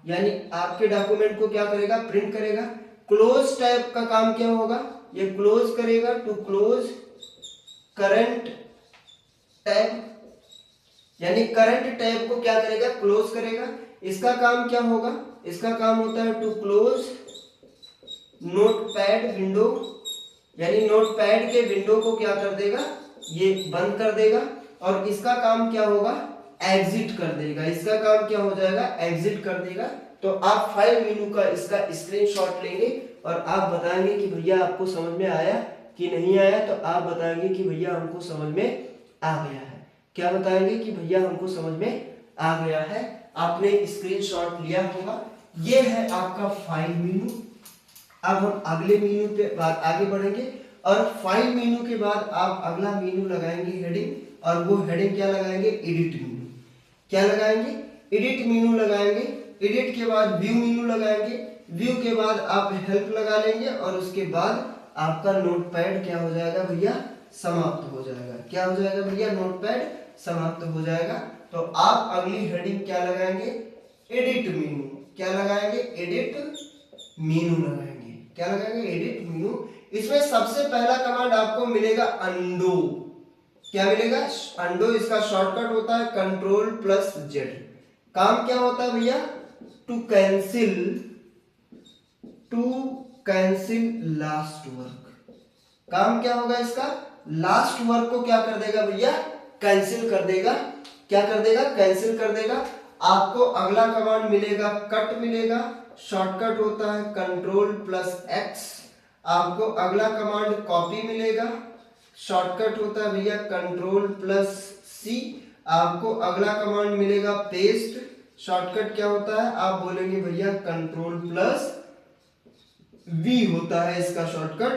यानी आपके डॉक्यूमेंट को क्या करेगा, प्रिंट करेगा। क्लोज टैब का काम क्या होगा, ये क्लोज करेगा, टू क्लोज करंट टैब, यानी करंट टैब को क्या करेगा, क्लोज करेगा। इसका काम क्या होगा, इसका काम होता है टू क्लोज नोटपैड विंडो, यानी नोटपैड के विंडो को क्या कर देगा, ये बंद कर देगा। और इसका काम क्या होगा, एग्जिट कर देगा। इसका काम क्या हो जाएगा, एग्जिट कर देगा। तो आप फाइल मेनू का इसका स्क्रीनशॉट लेंगे और आप बताएंगे कि भैया आपको समझ में आया कि नहीं आया। तो आप बताएंगे कि भैया हमको समझ में आ गया है। क्या बताएंगे कि भैया हमको समझ में आ गया है। आपने स्क्रीनशॉट लिया होगा। ये है आपका फाइल मेनू। अब हम अगले मेनू पे बात आगे बढ़ेंगे। और फाइल मेनू के बाद आप अगला मेनू लगाएंगे हेडिंग, और वो हेडिंग क्या लगाएंगे, एडिट मेनू। क्या लगाएंगे, एडिट मेनू लगाएंगे। एडिट के बाद व्यू मेनू लगाएंगे। व्यू के बाद आप हेल्प लगा लेंगे और उसके बाद आपका नोटपैड क्या हो जाएगा भैया, समाप्त हो जाएगा। क्या हो जाएगा भैया, नोटपैड समाप्त हो जाएगा। तो आप अगली हेडिंग क्या लगाएंगे, एडिट मेनू। क्या लगाएंगे, एडिट मेनू लगाएंगे। क्या लगाएंगे, एडिट मेनू। इसमें सबसे पहला कमांड आपको मिलेगा अंडो। क्या मिलेगा, अंडो। इसका शॉर्टकट होता है Ctrl+Z। काम क्या होता है भैया, टू कैंसिल लास्ट वर्क। काम क्या होगा इसका, लास्ट वर्क को क्या कर देगा भैया, कैंसिल कर देगा। क्या कर देगा, कैंसिल कर देगा। आपको अगला कमांड मिलेगा कट मिलेगा। शॉर्टकट होता है Ctrl+X। आपको अगला कमांड कॉपी मिलेगा। शॉर्टकट होता है भैया Ctrl+C। आपको अगला कमांड मिलेगा पेस्ट। शॉर्टकट क्या होता है, आप बोलेंगे भैया Ctrl+V होता है इसका शॉर्टकट,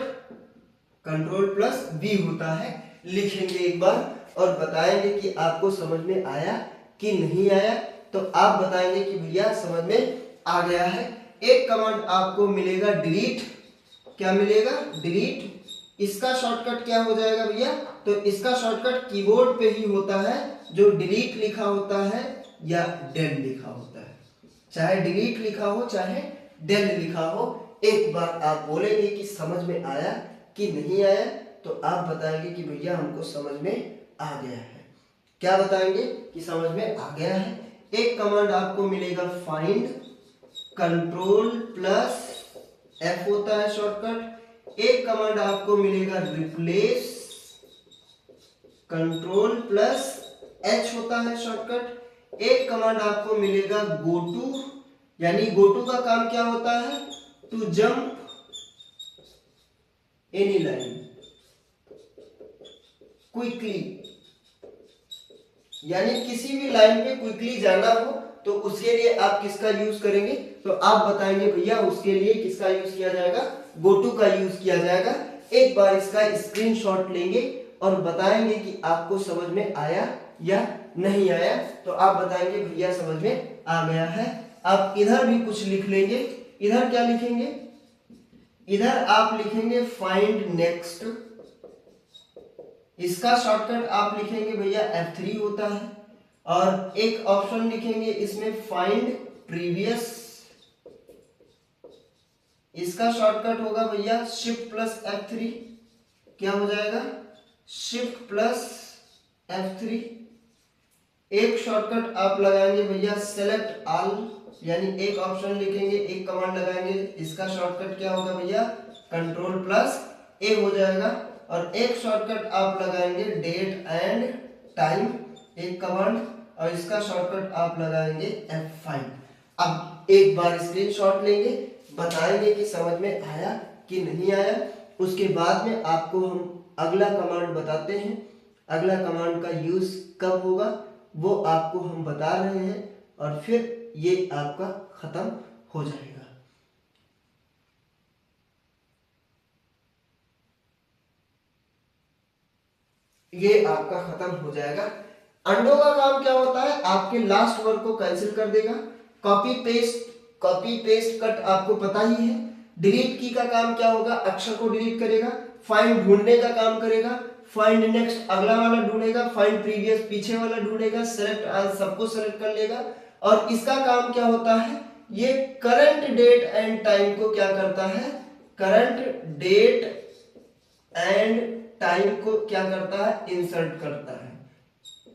Ctrl+V होता है। लिखेंगे एक बार और बताएंगे कि आपको समझ में आया कि नहीं आया। तो आप बताएंगे कि भैया समझ में आ गया है। एक कमांड आपको मिलेगा डिलीट। क्या मिलेगा, डिलीट। इसका शॉर्टकट क्या हो जाएगा भैया, तो इसका शॉर्टकट कीबोर्ड पे ही होता है, जो डिलीट लिखा होता है या डेल लिखा होता है। चाहे डिलीट लिखा हो चाहे डेल लिखा हो। एक बार आप बोलेंगे कि समझ में आया कि नहीं आया, तो आप बताएंगे कि भैया हमको समझ में आ गया है। क्या बताएंगे कि समझ में आ गया है। एक कमांड आपको मिलेगा फाइंड, Ctrl+F होता है शॉर्टकट। एक कमांड आपको मिलेगा रिप्लेस, Ctrl+V H होता है शॉर्टकट। एक कमांड आपको मिलेगा गो टू, यानी गो टू का काम क्या होता है, to jump any line quickly, यानी किसी भी लाइन पे क्विकली जाना हो तो उसके लिए आप किसका यूज करेंगे, तो आप बताएंगे भैया उसके लिए किसका यूज किया जाएगा, गो टू का यूज किया जाएगा। एक बार इसका स्क्रीनशॉट लेंगे और बताएंगे कि आपको समझ में आया या नहीं आया। तो आप बताएंगे भैया समझ में आ गया है। आप इधर भी कुछ लिख लेंगे। इधर क्या लिखेंगे, इधर आप लिखेंगे फाइंड नेक्स्ट। इसका शॉर्टकट आप लिखेंगे भैया F3 होता है। और एक ऑप्शन लिखेंगे इसमें फाइंड प्रीवियस, इसका शॉर्टकट होगा भैया शिफ्ट प्लस F3। क्या हो जाएगा, शिफ्ट प्लस F3। एक शॉर्टकट आप लगाएंगे भैया सेलेक्ट ऑल, यानी एक ऑप्शन लिखेंगे, एक कमांड लगाएंगे, इसका शॉर्टकट क्या होगा भैया कंट्रोल प्लस ए हो जाएगा। और एक शॉर्टकट आप लगाएंगे डेट एंड टाइम, एक कमांड, और इसका शॉर्टकट आप लगाएंगे F5। अब एक बार स्क्रीनशॉट लेंगे, बताएंगे कि समझ में आया कि नहीं आया। उसके बाद में आपको हम अगला कमांड बताते हैं। अगला कमांड का यूज कब होगा वो आपको हम बता रहे हैं, और फिर ये आपका खत्म हो जाएगा। ये आपका खत्म हो जाएगा। अंडो का काम क्या होता है, आपके लास्ट वर्ड को कैंसिल कर देगा। कॉपी पेस्ट कट आपको पता ही है। डिलीट की का काम क्या होगा, अक्षर को डिलीट करेगा। फाइंड ढूंढने का काम करेगा। फाइंड नेक्स्ट अगला वाला ढूंढेगा। फाइंड प्रीवियस पीछे वाला ढूंढेगा। सेलेक्ट आज सबको सेलेक्ट कर लेगा। और इसका काम क्या होता है, ये करंट डेट एंड टाइम को क्या करता है, करंट डेट एंड टाइम को क्या करता है, इंसर्ट करता है।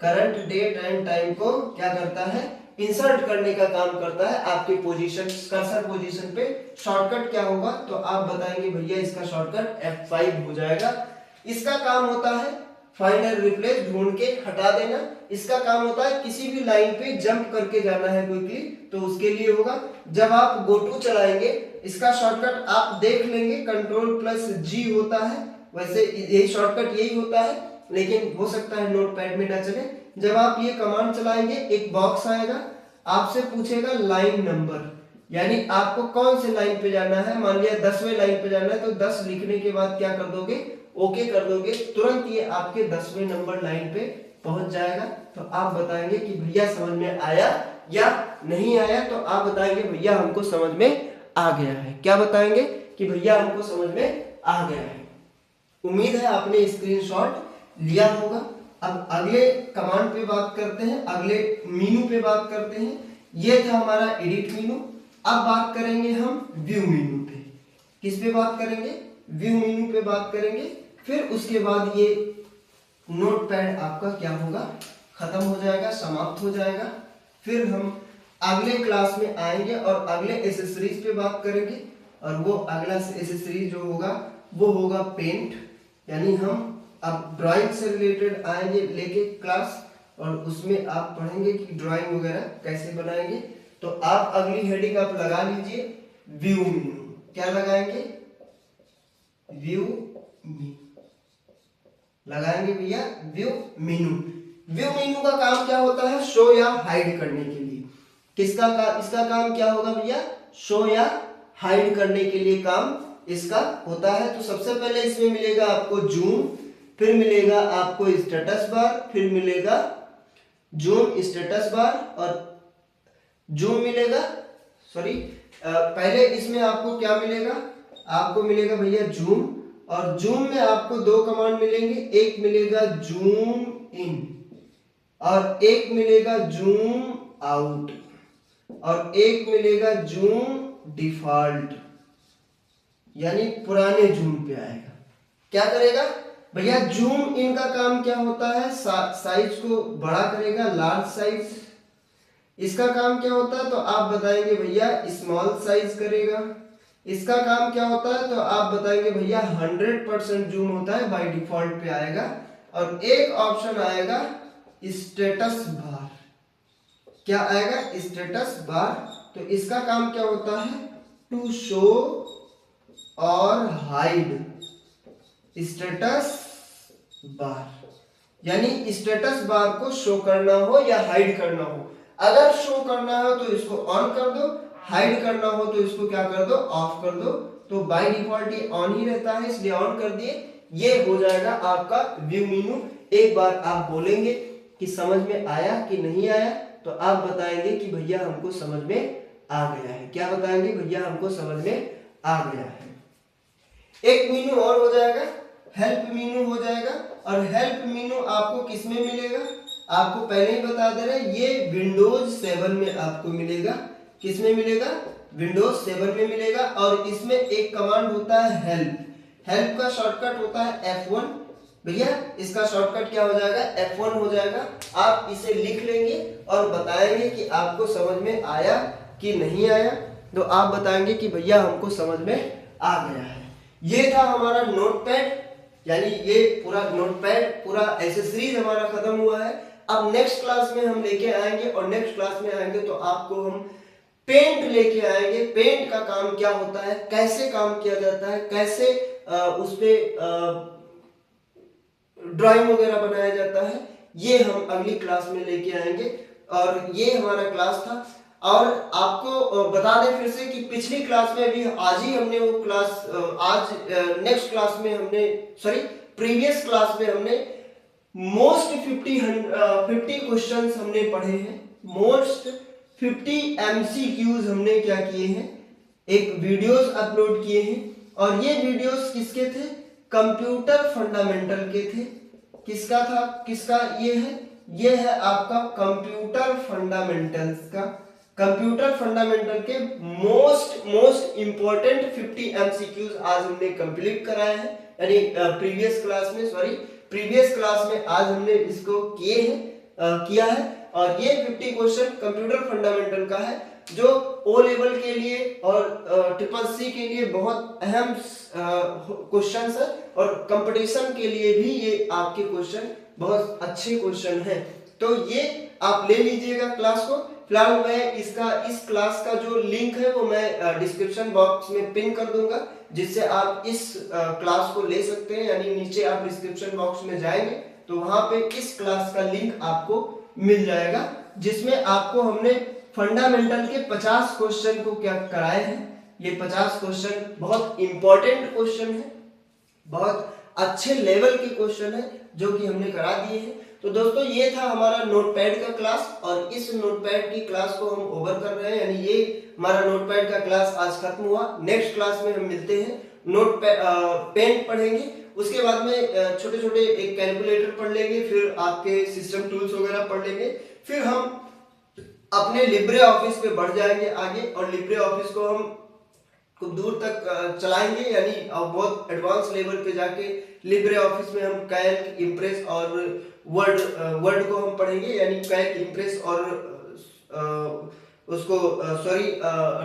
करंट डेट एंड टाइम को क्या करता है, इंसर्ट करने का काम करता है आपके पोजीशन, कर्सर पोजीशन पे। शॉर्टकट क्या होगा, तो आप बताएंगे भैया इसका शॉर्टकट F5 हो जाएगा। इसका काम होता है फाइंड एंड रिप्लेस, ढूंढ के हटा देना। इसका काम होता है किसी भी लाइन पे जंप करके जाना है क्विकली, तो उसके लिए होगा। जब आप गो टू चलाएंगे, इसका शॉर्टकट आप देख लेंगे कंट्रोल प्लस G होता है। वैसे यही शॉर्टकट यही होता है, लेकिन हो सकता है नोटपैड में ना चले। जब आप ये कमांड चलाएंगे, एक बॉक्स आएगा, आपसे पूछेगा लाइन नंबर, यानी आपको कौन से लाइन पे जाना है। मान लिया 10वें लाइन पे जाना है, तो 10 लिखने के बाद क्या कर दोगे, ओके कर दोगे, तुरंत ये आपके 10वें नंबर लाइन पे पहुंच जाएगा। तो आप बताएंगे कि भैया समझ में आया या नहीं आया। तो आप बताएंगे भैया हमको समझ में आ गया है। क्या बताएंगे कि भैया हमको समझ में आ गया है। उम्मीद है आपने स्क्रीनशॉट लिया होगा। अब अगले कमांड पे बात करते हैं, अगले मेनू पे बात करते हैं। ये था हमारा एडिट मेनू। अब बात करेंगे हम व्यू मेनू पे। किस पे बात करेंगे, व्यू मेनू पे बात करेंगे। फिर उसके बाद ये नोटपैड आपका क्या होगा, खत्म हो जाएगा, समाप्त हो जाएगा। फिर हम अगले क्लास में आएंगे और अगले एसेसरीज पे बात करेंगे। और वो अगला एसेसरीज जो होगा वो होगा पेंट, यानी हम अब ड्राइंग से रिलेटेड आएंगे लेके क्लास, और उसमें आप पढ़ेंगे कि ड्राइंग वगैरह कैसे बनाएंगे। तो आप अगली हेडिंग आप लगा लीजिए व्यू मेनू। क्या लगाएंगे, व्यू मेनू लगाएंगे भैया, व्यू मेनू। व्यू मेनू का काम क्या होता है, शो या हाइड करने के लिए। इसका काम क्या होगा भैया, शो या हाइड करने के लिए काम इसका होता है। तो सबसे पहले इसमें मिलेगा आपको जूम, फिर मिलेगा आपको स्टेटस बार, फिर मिलेगा जूम स्टेटस बार, और जूम मिलेगा, सॉरी पहले इसमें आपको क्या मिलेगा, आपको मिलेगा भैया जूम। और जूम में आपको दो कमांड मिलेंगे, एक मिलेगा जूम इन और एक मिलेगा जूम आउट, और एक मिलेगा जूम डिफॉल्ट, यानी पुराने जूम पे आएगा। क्या करेगा भैया, जूम इन का काम क्या होता है, साइज को बड़ा करेगा, लार्ज साइज। इसका काम क्या होता है, तो आप बताएंगे भैया स्मॉल साइज करेगा। इसका काम क्या होता है, तो आप बताएंगे भैया 100% जूम होता है, बाय डिफॉल्ट पे आएगा। और एक ऑप्शन आएगा स्टेटस बार। क्या आएगा? Status bar. तो इसका काम क्या होता है? टू शो और हाइड स्टेटस बार, यानी स्टेटस बार को शो करना हो या हाइड करना हो। अगर शो करना हो तो इसको ऑन कर दो, हाइड करना हो तो इसको क्या कर दो? ऑफ कर दो। तो बाय डिफॉल्ट ये ऑन ही रहता है, इसलिए ऑन कर दिए। ये हो जाएगा आपका व्यू मेनू। एक बार आप बोलेंगे कि समझ में आया कि नहीं आया, तो आप बताएंगे कि भैया हमको समझ में आ गया है। क्या बताएंगे? भैया हमको समझ में आ गया है। एक मेनू और हो जाएगा, हेल्प मेनू हो जाएगा। और हेल्प मेनू आपको किस में मिलेगा? आपको पहले ही बता दे रहे हैं, ये विंडोज 7 में आपको मिलेगा। किस में मिलेगा? विंडोज 7 में मिलेगा। और इसमें एक कमांड होता है हेल्प। हेल्प का शॉर्टकट होता है F1। भैया इसका शॉर्टकट क्या हो जाएगा? F1 हो जाएगा। आप इसे लिख लेंगे और बताएंगे कि आपको समझ में आया कि नहीं आया। तो आप बताएंगे कि भैया हमको समझ में आ गया है। ये था हमारा नोटपैड, यानी ये पूरा नोटपैड पूरा एसेसरीज हमारा खत्म हुआ है। अब नेक्स्ट क्लास में हम लेके आएंगे, और नेक्स्ट क्लास में आएंगे तो आपको हम पेंट लेके आएंगे। पेंट का काम क्या होता है, कैसे काम किया जाता है, कैसे उस पे ड्राइंग वगैरह बनाया जाता है, ये हम अगली क्लास में लेके आएंगे। और ये हमारा क्लास था। और आपको बता दें फिर से कि पिछली क्लास में भी आज ही हमने वो क्लास आज नेक्स्ट क्लास में हमने प्रीवियस क्लास में हमने मोस्ट 50 क्वेश्चंस हमने पढ़े हैं। मोस्ट 50 MCQs हमने क्या किए हैं? एक वीडियोस अपलोड किए हैं। और ये वीडियोस किसके थे? कंप्यूटर फंडामेंटल के थे। किसका था? किसका ये है? ये है आपका कंप्यूटर फंडामेंटल्स का। कंप्यूटर फंडामेंटल के मोस्ट इंपॉर्टेंट 50 MCQs आज हमने कंप्लीट कराए हैं, यानी प्रीवियस क्लास में आज हमने इसको किया है। और ये 50 क्वेश्चन कंप्यूटर फंडामेंटल का है, जो ओ लेवल के लिए और CCC के लिए बहुत अहम क्वेश्चन है। और कंपटीशन के लिए भी ये आपके क्वेश्चन बहुत अच्छे क्वेश्चन हैं। तो ये आप ले लीजिएगा क्लास को। फिलहाल मैं इस क्लास का जो लिंक है वो मैं डिस्क्रिप्शन बॉक्स में पिन कर दूंगा, जिससे आप इस क्लास को ले सकते हैं। यानी नीचे आप डिस्क्रिप्शन बॉक्स में जाएंगे तो वहां पे इस क्लास का लिंक आपको मिल जाएगा, जिसमें आपको हमने फंडामेंटल के 50 क्वेश्चन को क्या कराए हैं। ये 50 क्वेश्चन बहुत इंपॉर्टेंट क्वेश्चन है, बहुत अच्छे लेवल के क्वेश्चन है जो कि हमने करा दिए हैं। तो दोस्तों ये था हमारा नोटपैड का क्लास, और इस नोटपैड की क्लास को हम ओवर कर रहे हैं, यानी ये हमारा नोटपैड का क्लास आज खत्म हुआ। नेक्स्ट क्लास में हम मिलते हैं, पेंट पढ़ेंगे। उसके बाद में छोटे छोटे एक कैलकुलेटर पढ़ लेंगे, फिर आपके सिस्टम टूल्स वगैरह पढ़ लेंगे। फिर हम अपने लिब्रे ऑफिस पे बढ़ जाएंगे आगे, और लिब्रे ऑफिस को हम खूब दूर तक चलाएंगे, यानी बहुत एडवांस लेवल पे जाके लिब्रे ऑफिस में हम कैल्क, इम्प्रेस और वर्ड को हम पढ़ेंगे, यानी कैल्क, इम्प्रेस और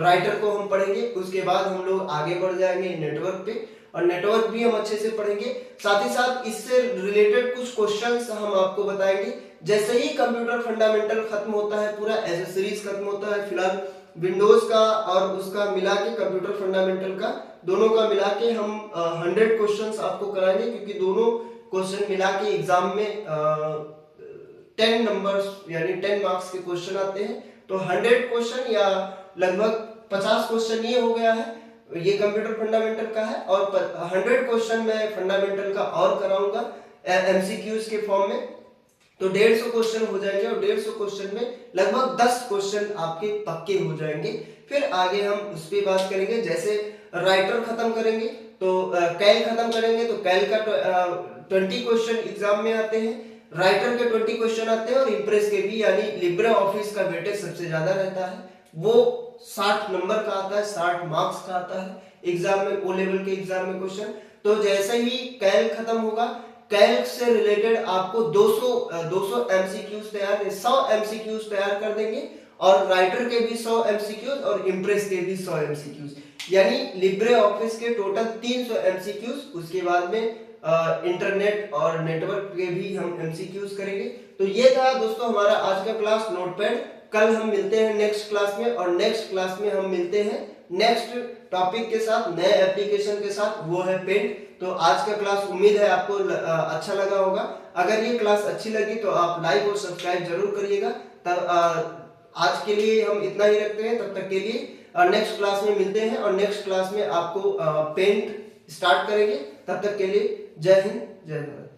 राइटर को हम पढ़ेंगे। उसके बाद हम लोग आगे बढ़ जाएंगे नेटवर्क पे, और नेटवर्क भी हम अच्छे से पढ़ेंगे। साथ ही साथ इससे रिलेटेड कुछ क्वेश्चंस हम आपको बताएंगे। जैसे ही कंप्यूटर फंडामेंटल खत्म होता है, पूरा एसेसरीज खत्म होता है, फिलहाल विंडोज का और उसका मिला के कंप्यूटर फंडामेंटल का दोनों का मिला के हम 100 क्वेश्चंस आपको कराएंगे, क्योंकि दोनों क्वेश्चन मिला के एग्जाम में 10 नंबर्स यानी 10 मार्क्स के क्वेश्चन आते हैं। तो 100 क्वेश्चन या लगभग 50 क्वेश्चन ये हो गया है, ये कंप्यूटर फंडामेंटल का है। और 100 क्वेश्चन मैं फंडामेंटल का और कराऊंगा MCQs के फॉर्म में। तो 150 क्वेश्चन हो जाएंगे, और 150 क्वेश्चन में लगभग 10 क्वेश्चन आपके पक्के हो जाएंगे। फिर आगे हम उस पर बात करेंगे। जैसे राइटर खत्म करेंगे तो कैल खत्म करेंगे, तो कैल का 20 क्वेश्चन एग्जाम में आते हैं, राइटर के 20 क्वेश्चन आते हैं, और इम्प्रेस के भी, यानी लिब्रे ऑफिस का वेटेज सबसे ज्यादा रहता है, वो 60 नंबर का आता है, 60 मार्क्स का आता है एग्जाम में, ओ लेवल के एग्जाम में क्वेश्चन। तो जैसे ही कैल खत्म होगा, कैल्क से रिलेटेड आपको 200 MCQs तैयार, 100 MCQs तैयार कर देंगे, और राइटर के भी 100 MCQs और इम्प्रेस के भी 100 MCQs, यानी लिब्रे ऑफिस के टोटल 300 MCQs। उसके बाद में इंटरनेट और नेटवर्क के भी हम MCQs करेंगे। तो ये था दोस्तों हमारा आज का क्लास नोटपैड। कल हम मिलते हैं नेक्स्ट क्लास में, और नेक्स्ट क्लास में हम मिलते हैं नेक्स्ट टॉपिक के साथ, नए एप्लीकेशन के साथ, वो है पेंट। तो आज का क्लास उम्मीद है आपको अच्छा लगा होगा। अगर ये क्लास अच्छी लगी तो आप लाइक और सब्सक्राइब जरूर करिएगा। तब आज के लिए हम इतना ही रखते हैं, तब तक के लिए नेक्स्ट क्लास में मिलते हैं, और नेक्स्ट क्लास में आपको पेंट स्टार्ट करेंगे। तब तक के लिए जय हिंद, जय भारत।